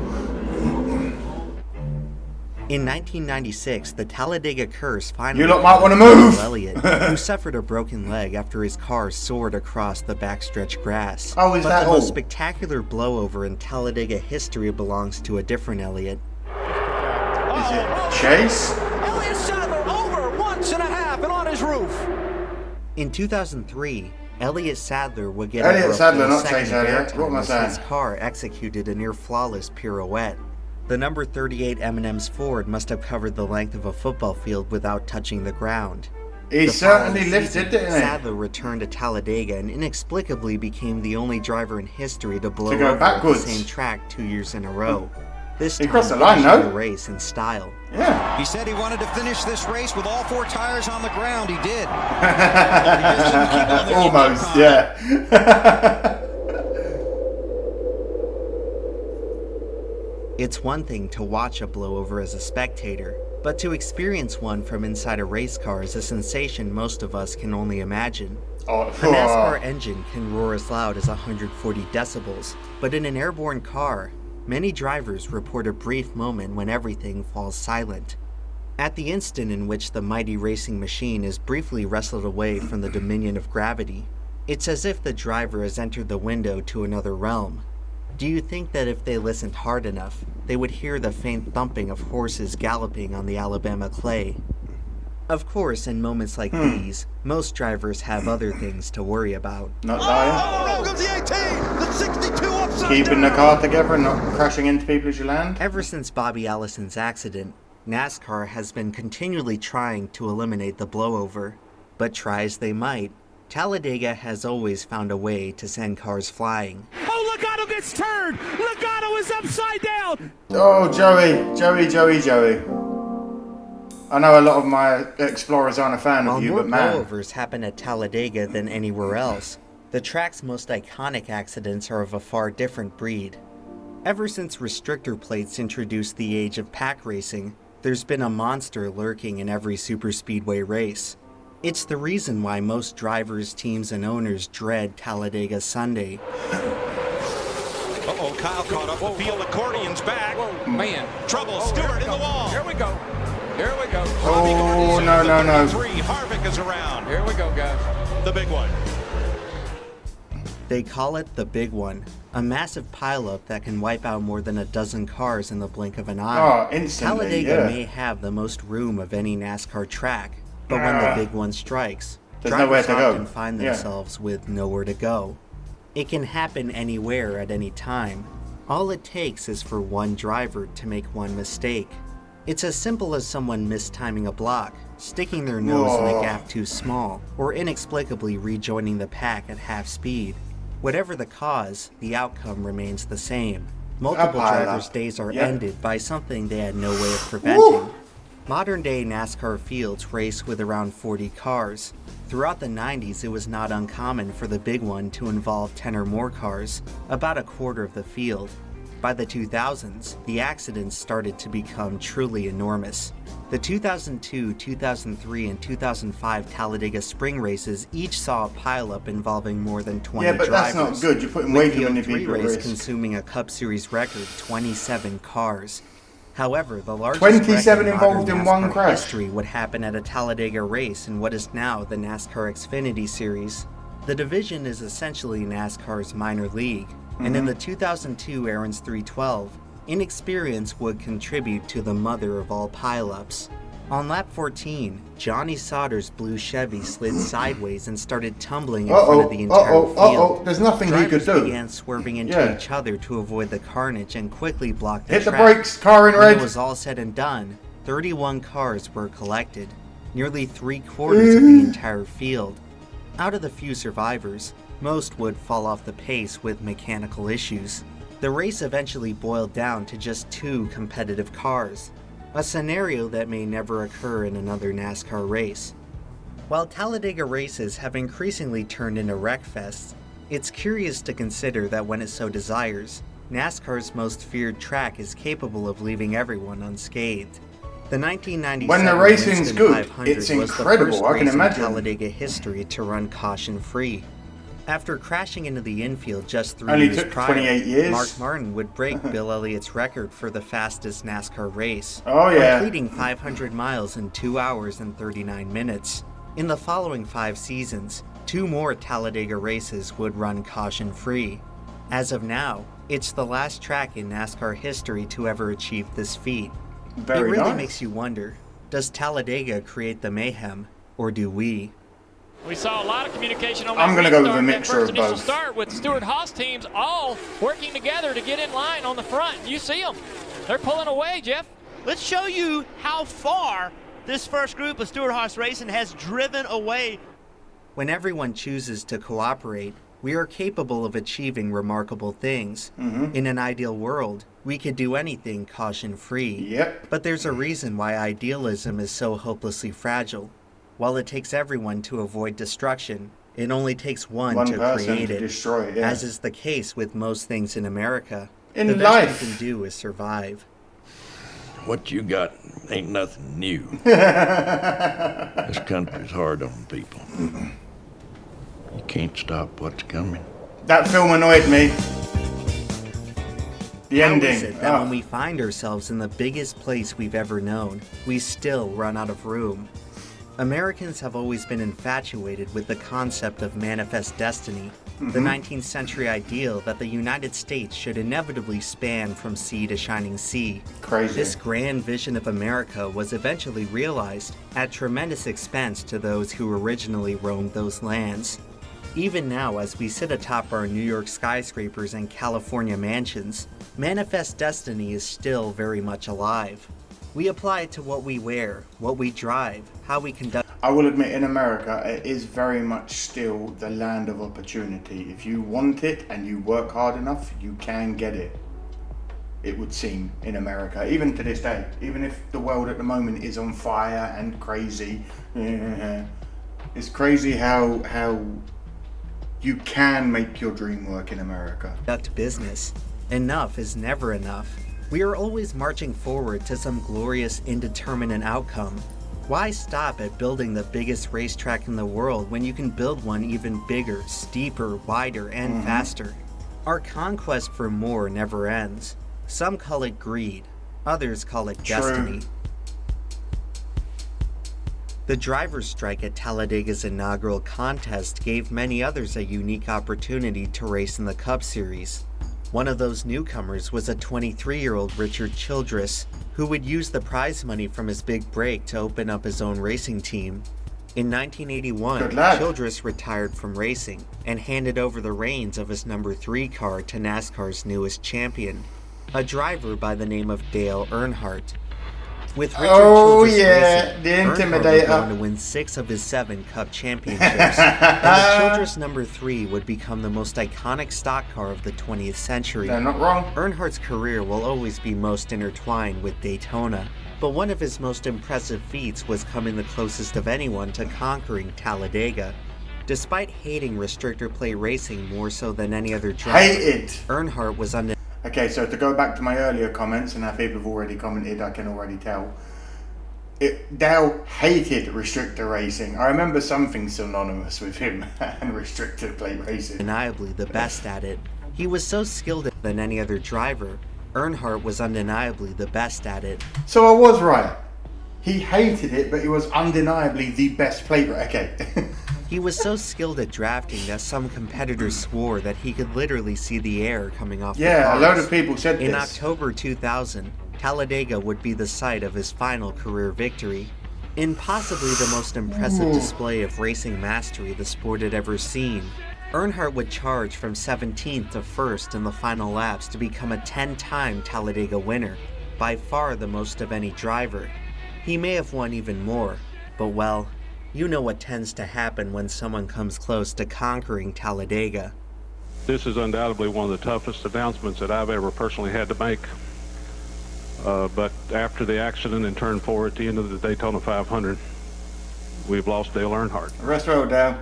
In 1996, the Talladega curse finally You lot might want to move! Elliott, who suffered a broken leg after his car soared across the backstretch grass. Oh, is but that the all? most spectacular blowover in Talladega history belongs to a different Elliott. Is it Chase? Elliott Sadler over once and a half and on his roof. In 2003, Elliott Sadler would get Elliott over a Sadler, full not second Chase of Elliott. airtime What am I as saying? his car executed a near-flawless pirouette. The number 38 M&M's Ford must have covered the length of a football field without touching the ground. He The certainly following lifted, season, didn't he? Sadler returned to Talladega and inexplicably became the only driver in history to blow To go over backwards. the same track 2 years in a row. This He time crossed the line, finishing no? the race in style. Yeah. He said he wanted to finish this race with all 4 tires on the ground. He did. Almost, yeah. It's one thing to watch a blowover as a spectator, but to experience one from inside a race car is a sensation most of us can only imagine. Oh, A NASCAR engine can roar as loud as 140 decibels, but in an airborne car, many drivers report a brief moment when everything falls silent. At the instant in which the mighty racing machine is briefly wrestled away from the dominion of gravity, it's as if the driver has entered the window to another realm. Do you think that if they listened hard enough, they would hear the faint thumping of horses galloping on the Alabama clay? Of course, in moments like these, most drivers have other things to worry about. Not dying. Oh, comes the 18, the 62 upside Keeping the car together and not crashing into people as you land. Ever since Bobby Allison's accident, NASCAR has been continually trying to eliminate the blowover. But try as they might, Talladega has always found a way to send cars flying. Oh, Logano gets turned. Logano is upside down. Oh, Joey. I know a lot of my explorers aren't a fan While of you, more but man. blowovers happen at Talladega than anywhere else, the track's most iconic accidents are of a far different breed. Ever since restrictor plates introduced the age of pack racing, there's been a monster lurking in every superspeedway race. It's the reason why most drivers, teams, and owners dread Talladega Sunday. Uh-oh, Kyle caught up the field. Accordion's back. Whoa, man. Trouble, Stewart in the wall. Here we go. Here we go. Oh, no. 3, Harvick is around. Here we go, guys. The big one. They call it the Big One, a massive pileup that can wipe out more than a dozen cars in the blink of an eye. Oh, instantly, Talladega yeah. may have the most room of any NASCAR track, but when the Big One strikes, There's nowhere drivers to go. often find Yeah. themselves with nowhere to go. It can happen anywhere at any time. All it takes is for one driver to make one mistake. It's as simple as someone mistiming a block, sticking their nose in a gap too small, or inexplicably rejoining the pack at half speed. Whatever the cause, the outcome remains the same. Multiple pileup. drivers' days are Yeah. ended by something they had no way of preventing. Modern-day NASCAR fields race with around 40 cars. Throughout the 90s, it was not uncommon for the Big One to involve 10 or more cars, about a quarter of the field. By the 2000s, the accidents started to become truly enormous. The 2002, 2003, and 2005 Talladega spring races each saw a pileup involving more than 20 Yeah, but drivers. that's not good. You're putting with way the too many 03 people at race risk. consuming a Cup Series record 27 cars. However, the largest 27 wreck involved modern in one NASCAR crash. history would happen at a Talladega race in what is now the NASCAR Xfinity Series. The division is essentially NASCAR's minor league, and in the 2002 Aaron's 312, inexperience would contribute to the mother of all pileups. On lap 14, Johnny Sauter's blue Chevy slid sideways and started tumbling in front of the entire field. There's nothing he could Drivers do. began swerving into Yeah. each other to avoid the carnage and quickly blocked the Hit the track. brakes, car in When red. it was all said and done, 31 cars were collected, nearly 3/4 of the entire field. Out of the few survivors, most would fall off the pace with mechanical issues. The race eventually boiled down to just 2 competitive cars, a scenario that may never occur in another NASCAR race. While Talladega races have increasingly turned into wreckfests, It's curious to consider that when it so desires, NASCAR's most feared track is capable of leaving everyone unscathed. The 1997 When the racing's Winston good, 500 it's was incredible, the first I can race in imagine. Talladega history to run caution-free. After crashing into the infield just 3 Only years took prior, 28 years. Mark Martin would break Bill Elliott's record for the fastest NASCAR race, Oh, yeah. completing 500 miles in 2 hours and 39 minutes. In the following 5 seasons, 2 more Talladega races would run caution-free. As of now, it's the last track in NASCAR history to ever achieve this feat. Very it really nice. makes you wonder, does Talladega create the mayhem, or do we? We saw a lot of communication on I'm that gonna go with a restart, mixture that first of initial both. start with Stewart-Haas teams all working together to get in line on the front. You see them. They're pulling away, Jeff. Let's show you how far this first group of Stewart-Haas Racing has driven away. When everyone chooses to cooperate, we are capable of achieving remarkable things. In an ideal world, we could do anything caution-free. Yep. But there's a reason why idealism is so hopelessly fragile. While it takes everyone to avoid destruction, it only takes one to person create to it. destroy it, yeah. As is the case with most things in America, In the life. best we can do is survive. What you got ain't nothing new. This country's hard on people. You can't stop what's coming. That film annoyed me. The How ending. is it that Oh. when we find ourselves in the biggest place we've ever known, we still run out of room? Americans have always been infatuated with the concept of manifest destiny, the 19th century ideal that the United States should inevitably span from sea to shining sea. Crazy. This grand vision of America was eventually realized at tremendous expense to those who originally roamed those lands. Even now, as we sit atop our New York skyscrapers and California mansions, manifest destiny is still very much alive. We apply it to what we wear, what we drive, how we conduct. I will admit, in America, it is very much still the land of opportunity. If you want it and you work hard enough, you can get it. It would seem, in America, even to this day. Even if the world at the moment is on fire and crazy, it's crazy how you can make your dream work in America. Conduct business. Enough is never enough. We are always marching forward to some glorious, indeterminate outcome. Why stop at building the biggest racetrack in the world when you can build one even bigger, steeper, wider, and faster? Our conquest for more never ends. Some call it greed, others call it destiny. The driver's strike at Talladega's inaugural contest gave many others a unique opportunity to race in the Cup Series. One of those newcomers was a 23-year-old Richard Childress, who would use the prize money from his big break to open up his own racing team. In 1981, Good lad. Childress retired from racing and handed over the reins of his number 3 car to NASCAR's newest champion, a driver by the name of Dale Earnhardt. With Richard Childress racing, the Earnhardt would Intimidator. go on to win 6 of his 7 Cup championships, and the Childress number 3 would become the most iconic stock car of the 20th century. They're not wrong. Earnhardt's career will always be most intertwined with Daytona, but one of his most impressive feats was coming the closest of anyone to conquering Talladega. Despite hating restrictor plate racing more so than any other driver, Hated. Earnhardt was undeniable. Okay, so to go back to my earlier comments, and how people have already commented, I can already tell. Dale hated restrictor racing. I remember something synonymous with him and restrictor plate racing. Undeniably the best at it. He was so skilled than any other driver. Earnhardt was undeniably the best at it. So I was right. He hated it, but he was undeniably the best plate racer. Okay. He was so skilled at drafting that some competitors swore that he could literally see the air coming off the Yeah, cars. a load of people said In this. October 2000, Talladega would be the site of his final career victory. In possibly the most impressive display of racing mastery the sport had ever seen, Earnhardt would charge from 17th to 1st in the final laps to become a 10-time Talladega winner, by far the most of any driver. He may have won even more, but well, you know what tends to happen when someone comes close to conquering Talladega. This is undoubtedly one of the toughest announcements that I've ever personally had to make. But after the accident in turn 4 at the end of the Daytona 500, we've lost Dale Earnhardt. Rest well, Dale.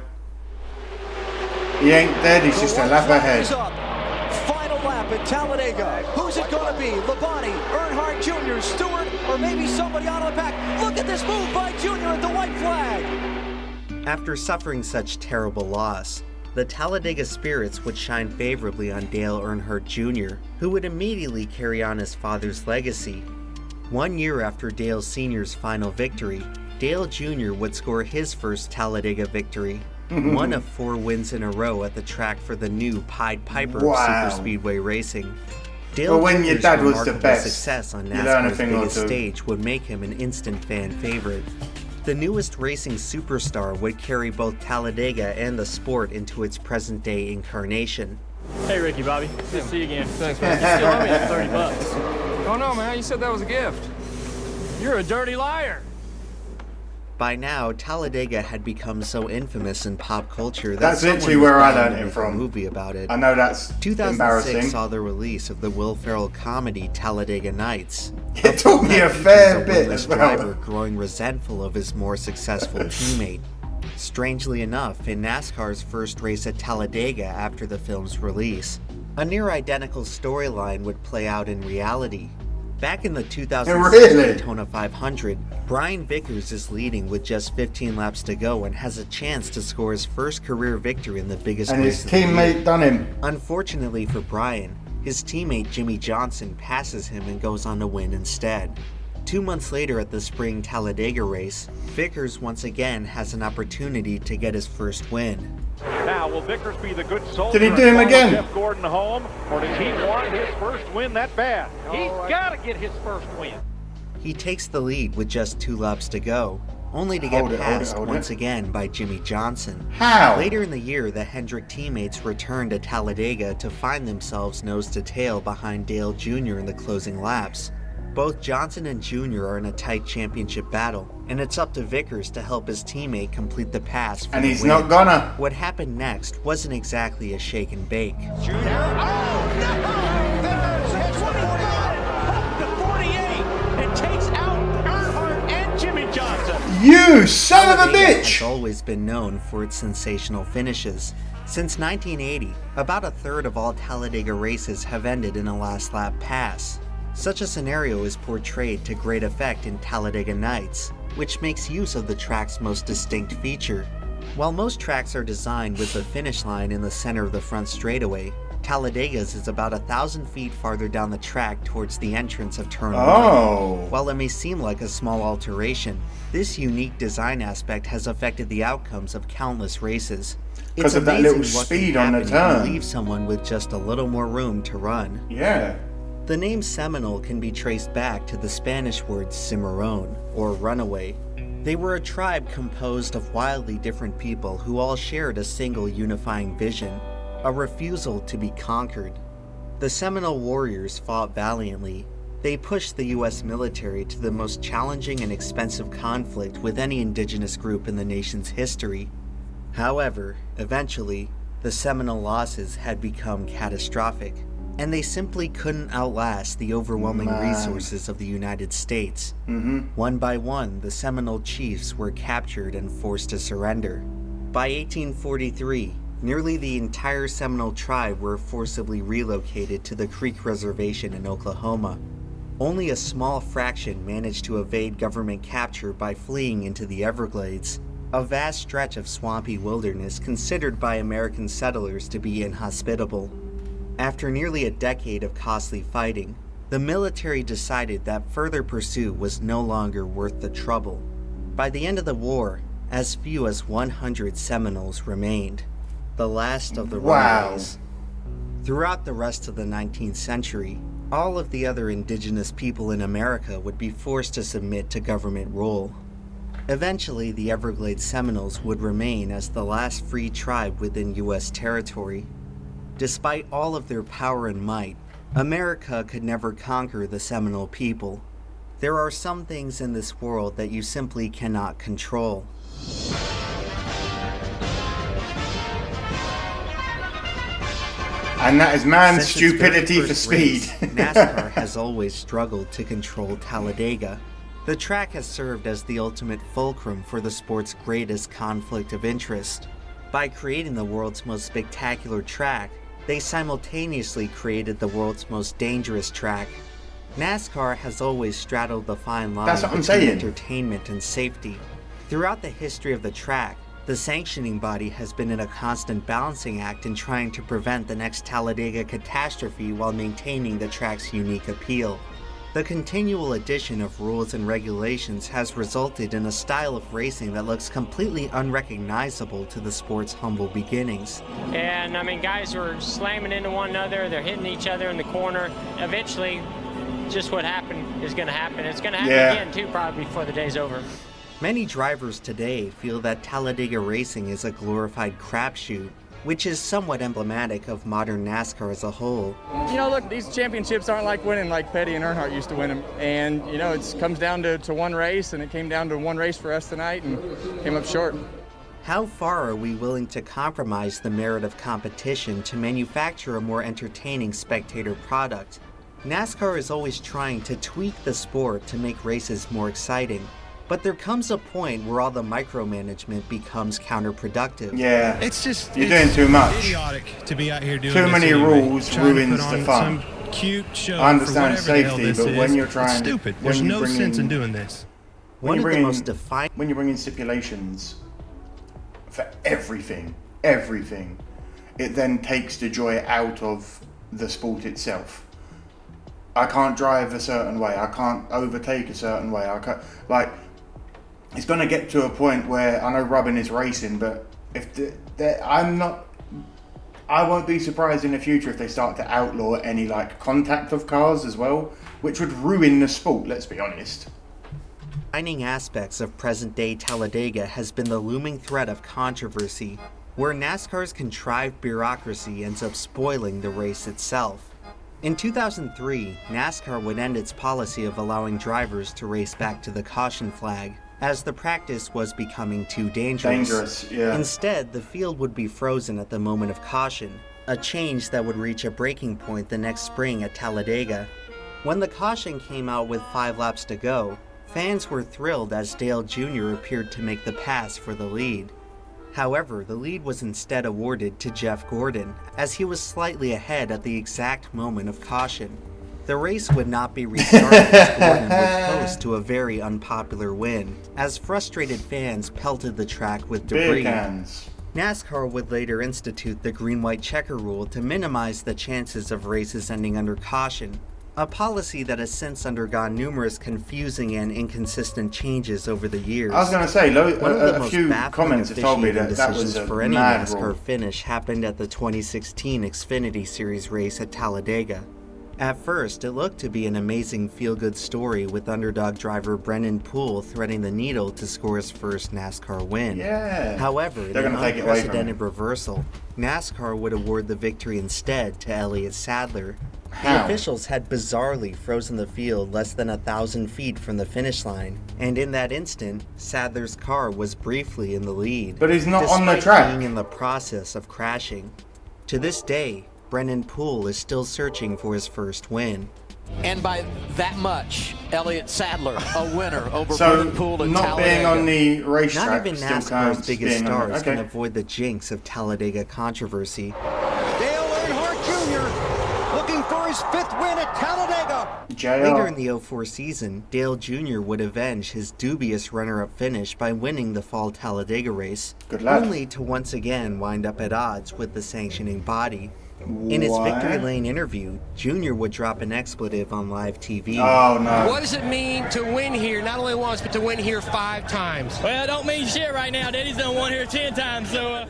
He ain't dead, he's just a lap ahead. Final lap at Talladega. Who's it going to be? Labonte, Earnhardt Jr., Stewart, or maybe somebody out of the pack? Look at this move by Jr. at the white flag. After suffering such terrible loss, the Talladega spirits would shine favorably on Dale Earnhardt Jr., who would immediately carry on his father's legacy. 1 year after Dale Sr.'s final victory, Dale Jr. would score his first Talladega victory, one of 4 wins in a row at the track for the new Pied Piper Superspeedway Racing. Dale when your Jr.'s dad was the remarkable best, success on you learn a NASCAR's thing or biggest two. stage would make him an instant fan favorite. The newest racing superstar would carry both Talladega and the sport into its present-day incarnation. Hey, Ricky, Bobby. Good to see you again. Thanks, man. You still owe me that $30. Oh, no, man. You said that was a gift. You're a dirty liar. By now, Talladega had become so infamous in pop culture that That's someone literally was where I bound to learned it make from. a movie about it. I know that's 2006 embarrassing. saw the release of the Will Ferrell comedy Talladega Nights. It took me a fair bit winless as well. driver growing resentful of his more successful teammate. Strangely enough, in NASCAR's first race at Talladega after the film's release, a near-identical storyline would play out in reality. Back in the 2006 Daytona 500, Brian Vickers is leading with just 15 laps to go and has a chance to score his first career victory in the biggest And race his of the year. teammate done him. Unfortunately for Brian, his teammate Jimmy Johnson passes him and goes on to win instead. 2 months later at the spring Talladega race, Vickers once again has an opportunity to get his first win. Now, will Vickers be the good soldier? Did he do him and follow again? Jeff Gordon home, or does he want his first win that bad? He's got to get his first win. He takes the lead with just 2 laps to go, only to get passed once again by Jimmy Johnson. How? Later in the year, the Hendrick teammates return to Talladega to find themselves nose to tail behind Dale Jr. in the closing laps. Both Johnson and Jr. are in a tight championship battle, and it's up to Vickers to help his teammate complete the pass for And the he's win. not gonna. What happened next wasn't exactly a shake and bake. Jr. Oh, no! Vickers hits 48 and takes out Earnhardt and Jimmy Johnson. You son of a Talladega bitch! has always been known for its sensational finishes. Since 1980, about a third of all Talladega races have ended in a last lap pass. Such a scenario is portrayed to great effect in Talladega Nights, which makes use of the track's most distinct feature. While most tracks are designed with the finish line in the center of the front straightaway, Talladega's is about 1,000 feet farther down the track towards the entrance of Turn 1. While it may seem like a small alteration, this unique design aspect has affected the outcomes of countless races. Because of that little speed on the turn. You leave someone with just a little more room to run. Yeah. The name Seminole can be traced back to the Spanish word cimarron, or runaway. They were a tribe composed of wildly different people who all shared a single unifying vision, a refusal to be conquered. The Seminole warriors fought valiantly. They pushed the US military to the most challenging and expensive conflict with any indigenous group in the nation's history. However, eventually, the Seminole losses had become catastrophic, and they simply couldn't outlast the overwhelming resources of the United States. One by one, the Seminole chiefs were captured and forced to surrender. By 1843, nearly the entire Seminole tribe were forcibly relocated to the Creek Reservation in Oklahoma. Only a small fraction managed to evade government capture by fleeing into the Everglades, a vast stretch of swampy wilderness considered by American settlers to be inhospitable. After nearly a decade of costly fighting, the military decided that further pursuit was no longer worth the trouble. By the end of the war, as few as 100 Seminoles remained, the last of the runaways. Throughout the rest of the 19th century, all of the other indigenous people in America would be forced to submit to government rule. Eventually, the Everglades Seminoles would remain as the last free tribe within U.S. territory. Despite all of their power and might, America could never conquer the Seminole people. There are some things in this world that you simply cannot control. And that is man's Since its stupidity very for first speed. race, NASCAR has always struggled to control Talladega. The track has served as the ultimate fulcrum for the sport's greatest conflict of interest. By creating the world's most spectacular track, they simultaneously created the world's most dangerous track. NASCAR has always straddled the fine line between entertainment and safety. Throughout the history of the track, the sanctioning body has been in a constant balancing act in trying to prevent the next Talladega catastrophe while maintaining the track's unique appeal. The continual addition of rules and regulations has resulted in a style of racing that looks completely unrecognizable to the sport's humble beginnings. And I mean, guys were slamming into one another, they're hitting each other in the corner. Eventually, just what happened is going to happen. It's going to happen again too, probably before the day's over. Many drivers today feel that Talladega racing is a glorified crapshoot, which is somewhat emblematic of modern NASCAR as a whole. You know, look, these championships aren't like winning like Petty and Earnhardt used to win them. And, you know, it comes down to one race, and it came down to one race for us tonight and came up short. How far are we willing to compromise the merit of competition to manufacture a more entertaining spectator product? NASCAR is always trying to tweak the sport to make races more exciting. But there comes a point where all the micromanagement becomes counterproductive. Yeah, it's just you're doing too much. Idiotic to be out here doing too many rules ruins the fun. Some cute show I understand for safety, but when you're trying, it's stupid. There's no sense in doing this. When you bring in stipulations for everything, it then takes the joy out of the sport itself. I can't drive a certain way. I can't overtake a certain way. I can't, like. It's going to get to a point where I know rubbing is racing, but if I won't be surprised in the future if they start to outlaw any like contact of cars as well, which would ruin the sport, let's be honest. Defining aspects of present-day Talladega has been the looming threat of controversy, where NASCAR's contrived bureaucracy ends up spoiling the race itself. In 2003, NASCAR would end its policy of allowing drivers to race back to the caution flag, as the practice was becoming too dangerous. Instead, the field would be frozen at the moment of caution, a change that would reach a breaking point the next spring at Talladega. When the caution came out with 5 laps to go, fans were thrilled as Dale Jr. appeared to make the pass for the lead. However, the lead was instead awarded to Jeff Gordon, as he was slightly ahead at the exact moment of caution. The race would not be restarted as Gordon would coast to a very unpopular win, as frustrated fans pelted the track with debris. NASCAR would later institute the green-white checker rule to minimize the chances of races ending under caution, a policy that has since undergone numerous confusing and inconsistent changes over the years. I was going to say, one of the a most few comments have told me that was a for any mad NASCAR rule. finish happened at the 2016 Xfinity Series race at Talladega. At first, it looked to be an amazing feel-good story with underdog driver Brennan Poole threading the needle to score his first NASCAR win. However, in an unprecedented reversal, NASCAR would award the victory instead to Elliott Sadler. The officials had bizarrely frozen the field less than 1,000 feet from the finish line, and in that instant, Sadler's car was briefly in the lead. But he's not on the despite track. being in the process of crashing. To this day, Brennan Poole is still searching for his first win. And by that much, Elliott Sadler, a winner over So, Brennan Poole in not Talladega. being on the racetrack Not even still NASCAR's counts biggest being on stars the- can avoid the jinx of Talladega controversy. Dale Earnhardt Jr. looking for his 5th win at Talladega. Later in the 04 season, Dale Jr. would avenge his dubious runner-up finish by winning the fall Talladega race, Good lad. only to once again wind up at odds with the sanctioning body. In his Victory Lane interview, Jr. would drop an expletive on live TV. Oh, no. What does it mean to win here, not only once, but to win here 5 times? Well, it don't mean shit right now. Daddy's done won here 10 times, so...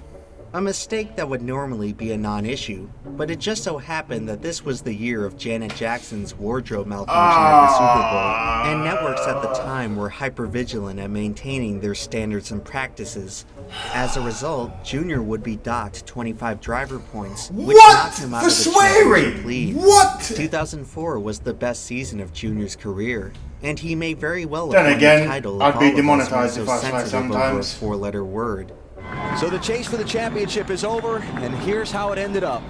A mistake that would normally be a non-issue, but it just so happened that this was the year of Janet Jackson's wardrobe malfunction at the Super Bowl, and networks at the time were hyper-vigilant at maintaining their standards and practices. As a result, Jr. would be docked 25 driver points, which knocked him out of the championship lead. 2004 was the best season of Jr.'s career, and he may very well have won the title I'd if be all of us demonetized weren't if I so swear sensitive over a sometimes. 4-letter word. So the chase for the championship is over, and here's how it ended up.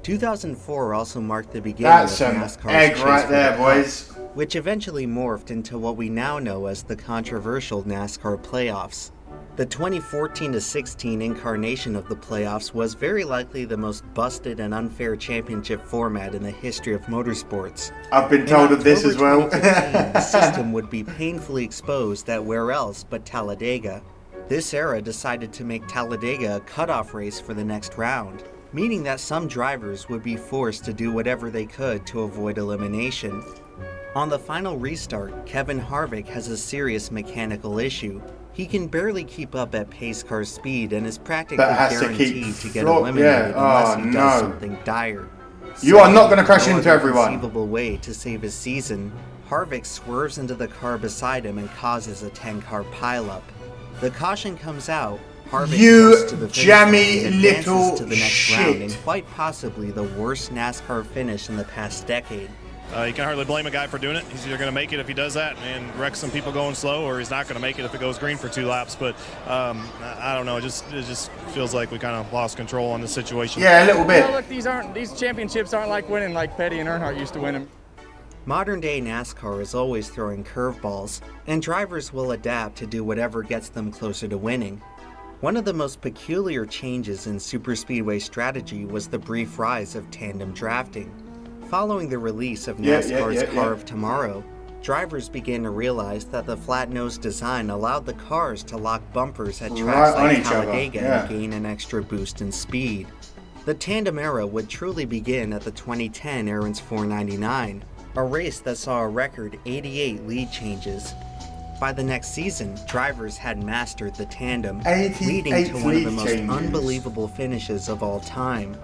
2004 also marked the beginning That's of some NASCAR's egg chase right for there, the boys. Cup, which eventually morphed into what we now know as the controversial NASCAR playoffs. The 2014-16 incarnation of the playoffs was very likely the most busted and unfair championship format in the history of motorsports. I've been told of this as well. The system would be painfully exposed at where else but Talladega. This era decided to make Talladega a cutoff race for the next round, meaning that some drivers would be forced to do whatever they could to avoid elimination. On the final restart, Kevin Harvick has a serious mechanical issue. He can barely keep up at pace car speed and is practically guaranteed to get eliminated unless he does something dire. You are not going to crash into everyone. Conceivable way to save his season, Harvick swerves into the car beside him and causes a 10-car pileup. The caution comes out. Harvick goes to the jammy and little advances to the next shit. round in quite possibly the worst NASCAR finish in the past decade. You can hardly blame a guy for doing it. He's either going to make it if he does that and wreck some people going slow, or he's not going to make it if it goes green for 2 laps. But I don't know. It just feels like we kind of lost control on the situation. Yeah, a little bit. Look, these championships aren't like winning like Petty and Earnhardt used to win them. Modern-day NASCAR is always throwing curveballs, and drivers will adapt to do whatever gets them closer to winning. One of the most peculiar changes in superspeedway strategy was the brief rise of tandem drafting. Following the release of NASCAR's Car of Tomorrow, drivers began to realize that the flat-nosed design allowed the cars to lock bumpers at tracks like Talladega and gain an extra boost in speed. The tandem era would truly begin at the 2010 Aaron's 499, a race that saw a record 88 lead changes. By the next season, drivers had mastered the tandem, leading to one of the most unbelievable finishes of all time.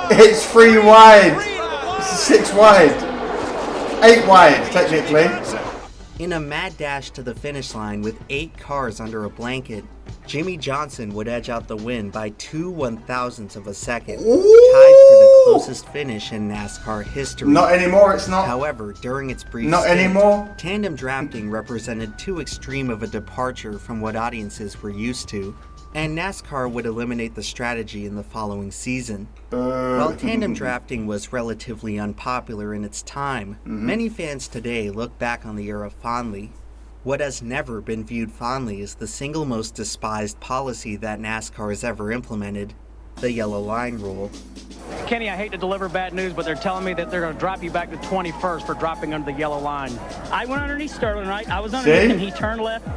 It's 3 wide. It's 6 wide. 8 wide, technically. In a mad dash to the finish line with 8 cars under a blanket, Jimmy Johnson would edge out the win by 2 1/1000ths of a second, tied for the closest finish in NASCAR history. Not anymore, it's not. However, during its brief stint, tandem drafting represented too extreme of a departure from what audiences were used to, and NASCAR would eliminate the strategy in the following season. While tandem drafting was relatively unpopular in its time, many fans today look back on the era fondly. What has never been viewed fondly is the single most despised policy that NASCAR has ever implemented, the yellow line rule. Kenny, I hate to deliver bad news, but they're telling me that they're going to drop you back to 21st for dropping under the yellow line. I went underneath Sterling, right? I was underneath him. He turned left.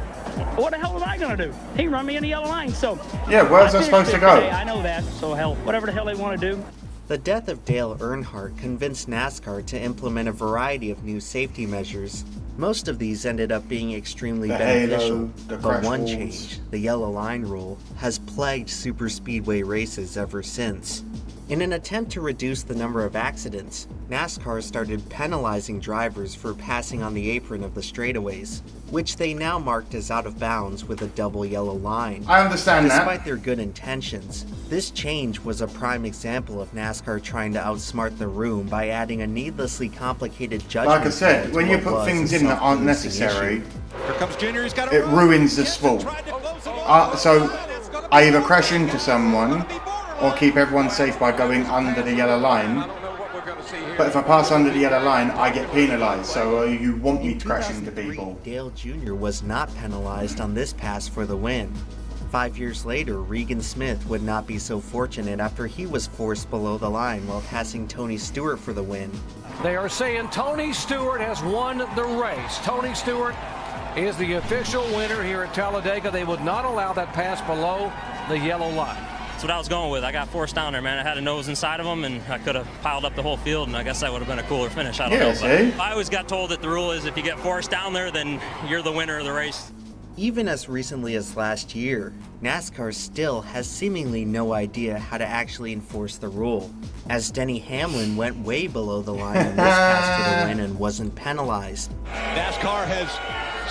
What the hell was I going to do? He run me in the yellow line. So yeah, where's that supposed to go? Today. I know that. So hell, whatever the hell they want to do. The death of Dale Earnhardt convinced NASCAR to implement a variety of new safety measures. Most of these ended up being extremely beneficial, but one change, the yellow line rule, has plagued superspeedway races ever since. In an attempt to reduce the number of accidents, NASCAR started penalizing drivers for passing on the apron of the straightaways, which they now marked as out of bounds with a double yellow line. I understand that. Despite their good intentions, this change was a prime example of NASCAR trying to outsmart the room by adding a needlessly complicated judgment. Like I said, when you put things in that aren't necessary, Here comes Junior. He's got it ruins the sport. So I either crash into someone or keep everyone safe by going under the yellow line. But if I pass under the yellow line, I get penalised. So you want me to crash into people. Dale Jr. was not penalised on this pass for the win. 5 years later, Regan Smith would not be so fortunate after he was forced below the line while passing Tony Stewart for the win. They are saying Tony Stewart has won the race. Tony Stewart is the official winner here at Talladega. They would not allow that pass below the yellow line. That's what I was going with. I got forced down there, man. I had a nose inside of them, and I could have piled up the whole field, and I guess that would have been a cooler finish. I don't know. But I always got told that the rule is if you get forced down there, then you're the winner of the race. Even as recently as last year, NASCAR still has seemingly no idea how to actually enforce the rule, as Denny Hamlin went way below the line in this pass for the win and wasn't penalized. NASCAR has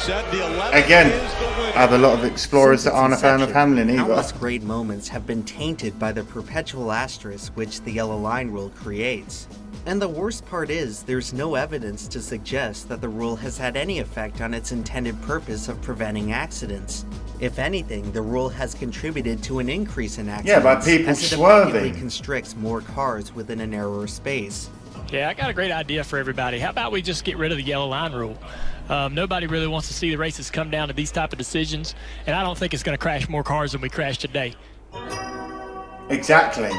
said the 11th Again, is the winner. I have a lot of explorers that aren't a fan of Hamlin either. Countless great moments have been tainted by the perpetual asterisk which the yellow line rule creates. And the worst part is, there's no evidence to suggest that the rule has had any effect on its intended purpose of preventing accidents. If anything, the rule has contributed to an increase in accidents, by people as it swerving. effectively constricts more cars within a narrower space. Yeah, I got a great idea for everybody. How about we just get rid of the yellow line rule? Nobody really wants to see the races come down to these type of decisions, and I don't think it's going to crash more cars than we crashed today. Exactly.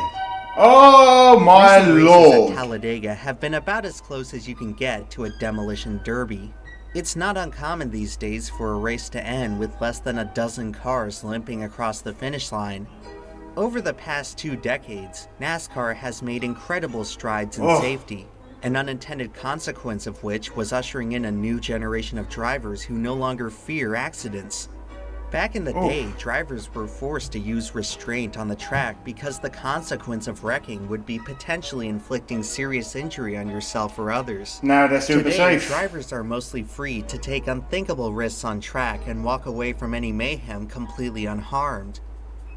Oh my Recent lord! Races at Talladega have been about as close as you can get to a demolition derby. It's not uncommon these days for a race to end with less than a dozen cars limping across the finish line. Over the past 2 decades, NASCAR has made incredible strides in safety, an unintended consequence of which was ushering in a new generation of drivers who no longer fear accidents. Back in the day, drivers were forced to use restraint on the track because the consequence of wrecking would be potentially inflicting serious injury on yourself or others. Now they're super safe. Drivers are mostly free to take unthinkable risks on track and walk away from any mayhem completely unharmed.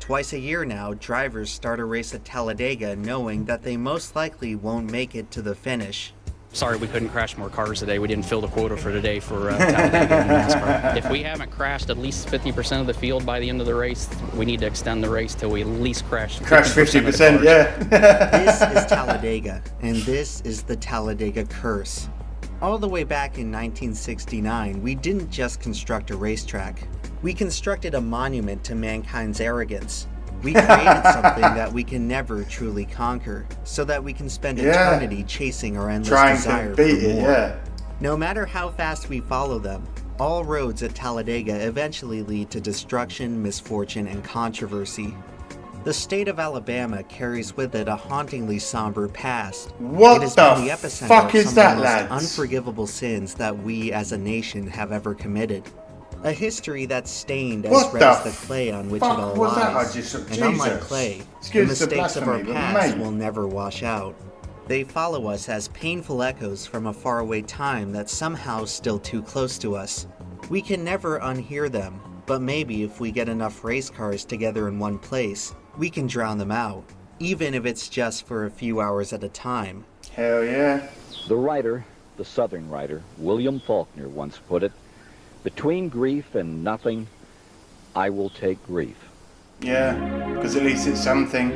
Twice a year now, drivers start a race at Talladega knowing that they most likely won't make it to the finish. Sorry we couldn't crash more cars today. We didn't fill the quota for today for Talladega and NASCAR. If we haven't crashed at least 50% of the field by the end of the race, we need to extend the race till we at least crash 50%, yeah. This is Talladega, and this is the Talladega curse. All the way back in 1969, we didn't just construct a racetrack. We constructed a monument to mankind's arrogance. We created something that we can never truly conquer, so that we can spend eternity chasing our endless desire for more. No matter how fast we follow them, all roads at Talladega eventually lead to destruction, misfortune, and controversy. The state of Alabama carries with it a hauntingly somber past. What it has the been the epicenter fuck of is some that, of the most lads? unforgivable sins that we as a nation have ever committed. A history that's stained as What red as the the clay on which it fuck all was that? lies. I And unlike Jesus. clay, the Excuse the mistakes of our blasphemy, but past mate. will never wash out. They follow us as painful echoes from a faraway time that's somehow still too close to us. We can never unhear them, but maybe if we get enough race cars together in one place, we can drown them out, even if it's just for a few hours at a time. Hell yeah. The writer, the Southern writer, William Faulkner once put it, "Between grief and nothing, I will take grief." Yeah, because at least it's something.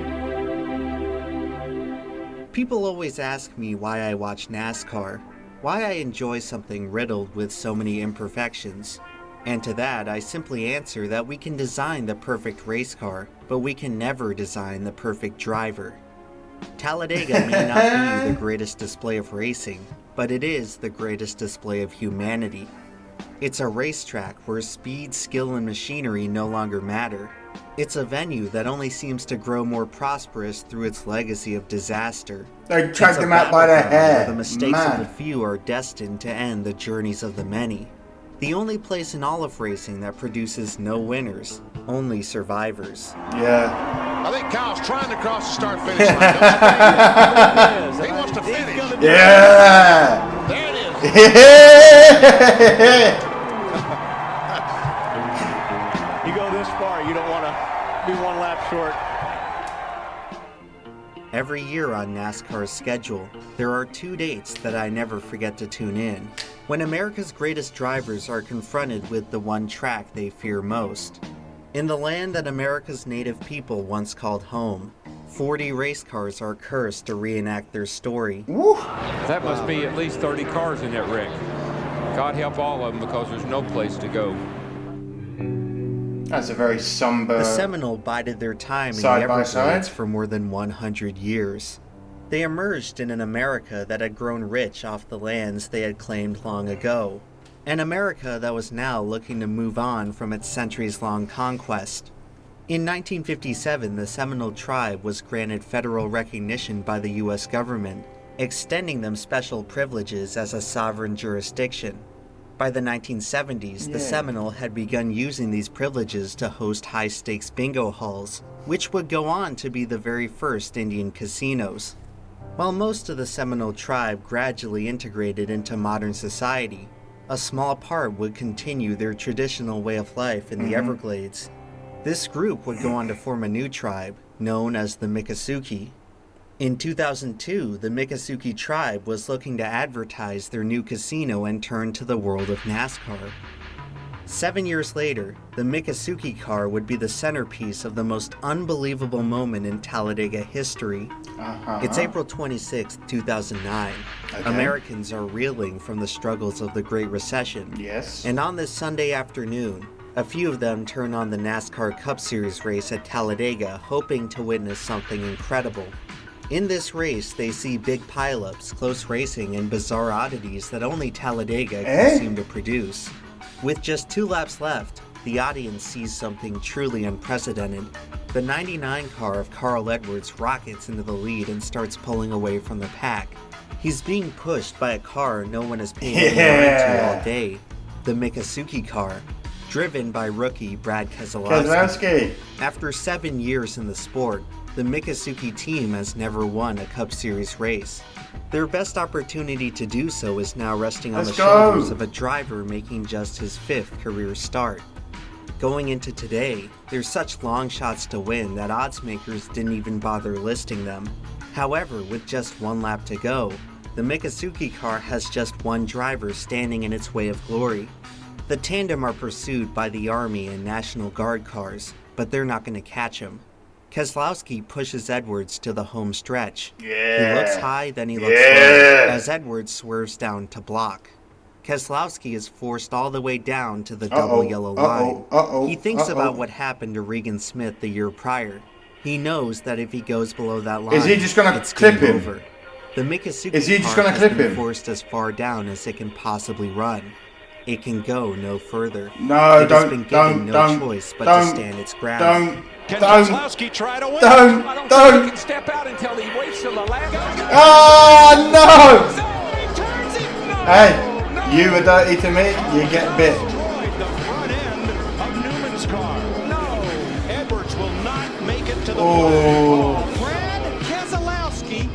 People always ask me why I watch NASCAR, why I enjoy something riddled with so many imperfections. And to that, I simply answer that we can design the perfect race car, but we can never design the perfect driver. Talladega may not be the greatest display of racing, but it is the greatest display of humanity. It's a racetrack where speed, skill, and machinery no longer matter. It's a venue that only seems to grow more prosperous through its legacy of disaster. They dragged them out by their hair. Where the mistakes of Man. the few are destined to end the journeys of the many. The only place in all of racing that produces no winners, only survivors. Yeah. I think Kyle's trying to cross the start-finish line. Don't you think? He wants to finish. Yeah. There it is. You go this far, you don't want to be one lap short. Every year on NASCAR's schedule, there are 2 dates that I never forget to tune in, when America's greatest drivers are confronted with the one track they fear most. In the land that America's native people once called home, 40 race cars are cursed to reenact their story. That must be at least 30 cars in that wreck. God help all of them because there's no place to go. That's a very somber. The Seminole bided their time in the Side by Everglades side. for more than 100 years. They emerged in an America that had grown rich off the lands they had claimed long ago. An America that was now looking to move on from its centuries-long conquest. In 1957, the Seminole tribe was granted federal recognition by the U.S. government, extending them special privileges as a sovereign jurisdiction. By the 1970s, the Seminole had begun using these privileges to host high-stakes bingo halls, which would go on to be the very first Indian casinos. While most of the Seminole tribe gradually integrated into modern society, a small part would continue their traditional way of life in the Everglades. This group would go on to form a new tribe, known as the Miccosukee. In 2002, the Miccosukee tribe was looking to advertise their new casino and turn to the world of NASCAR. 7 years later, the Miccosukee car would be the centerpiece of the most unbelievable moment in Talladega history. It's April 26, 2009. Okay. Americans are reeling from the struggles of the Great Recession. Yes. And on this Sunday afternoon, a few of them turn on the NASCAR Cup Series race at Talladega, hoping to witness something incredible. In this race, they see big pileups, close racing, and bizarre oddities that only Talladega can seem to produce. With just 2 laps left, the audience sees something truly unprecedented. The 99 car of Carl Edwards rockets into the lead and starts pulling away from the pack. He's being pushed by a car no one has paid any mind to all day, the Miccosukee car, driven by rookie Brad Keselowski. After 7 years in the sport, the Miccosukee team has never won a Cup Series race. Their best opportunity to do so is now resting on the shoulders of a driver making just his 5th career start. Going into today, there's such long shots to win that odds makers didn't even bother listing them. However, with just 1 lap to go, the Miccosukee car has just one driver standing in its way of glory. The tandem are pursued by the Army and National Guard cars, but they're not going to catch him. Keselowski pushes Edwards to the home stretch. He looks high, then he looks low, as Edwards swerves down to block. Keselowski is forced all the way down to the double yellow line. He thinks about what happened to Regan Smith the year prior. He knows that if he goes below that line, is he just gonna it's clip game him? over. The Miccosukee Is he just car gonna has clip been him? forced as far down as it can possibly run. It can go no further. No, it has been given no choice but to stand its ground. Can Keselowski try to win? Don't! He can step out until he waits till the last. Oh no! Hey, you were dirty to me, you get bit. The front end of Newman's car. No, Edwards will not make it to the Brad Keselowski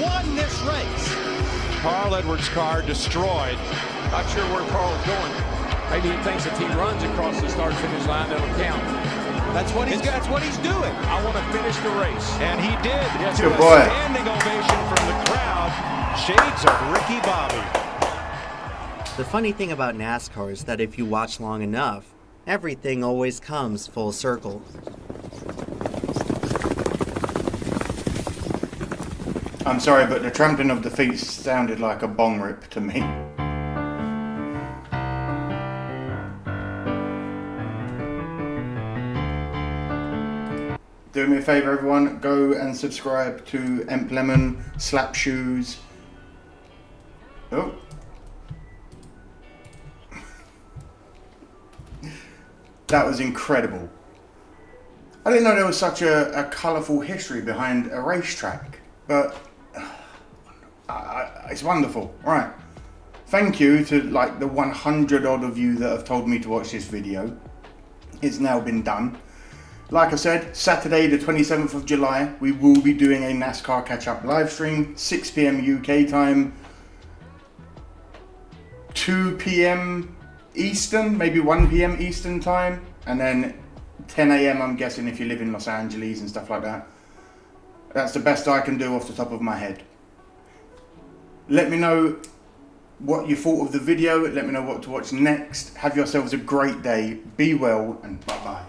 won this race. Carl Edwards' car destroyed. Not sure where Carl's going. Maybe he thinks if he runs across the start-finish line, it'll count. That's what he's doing. I want to finish the race. And he did. Yes, To good a boy. standing ovation from the crowd. Shades of Ricky Bobby. The funny thing about NASCAR is that if you watch long enough, everything always comes full circle. I'm sorry, but the trampling of the feet sounded like a bong rip to me. Do me a favour, everyone. Go and subscribe to EmpLemon, Slap Shoes. Oh. That was incredible. I didn't know there was such a colourful history behind a racetrack, but it's wonderful. Right. Thank you to like the 100 odd of you that have told me to watch this video. It's now been done. Like I said, Saturday the 27th of July, we will be doing a NASCAR catch-up live stream, 6 PM UK time, 2 PM Eastern, maybe 1 PM Eastern time, and then 10 AM I'm guessing if you live in Los Angeles and stuff like that. That's the best I can do off the top of my head. Let me know what you thought of the video, let me know what to watch next. Have yourselves a great day, be well, and bye-bye.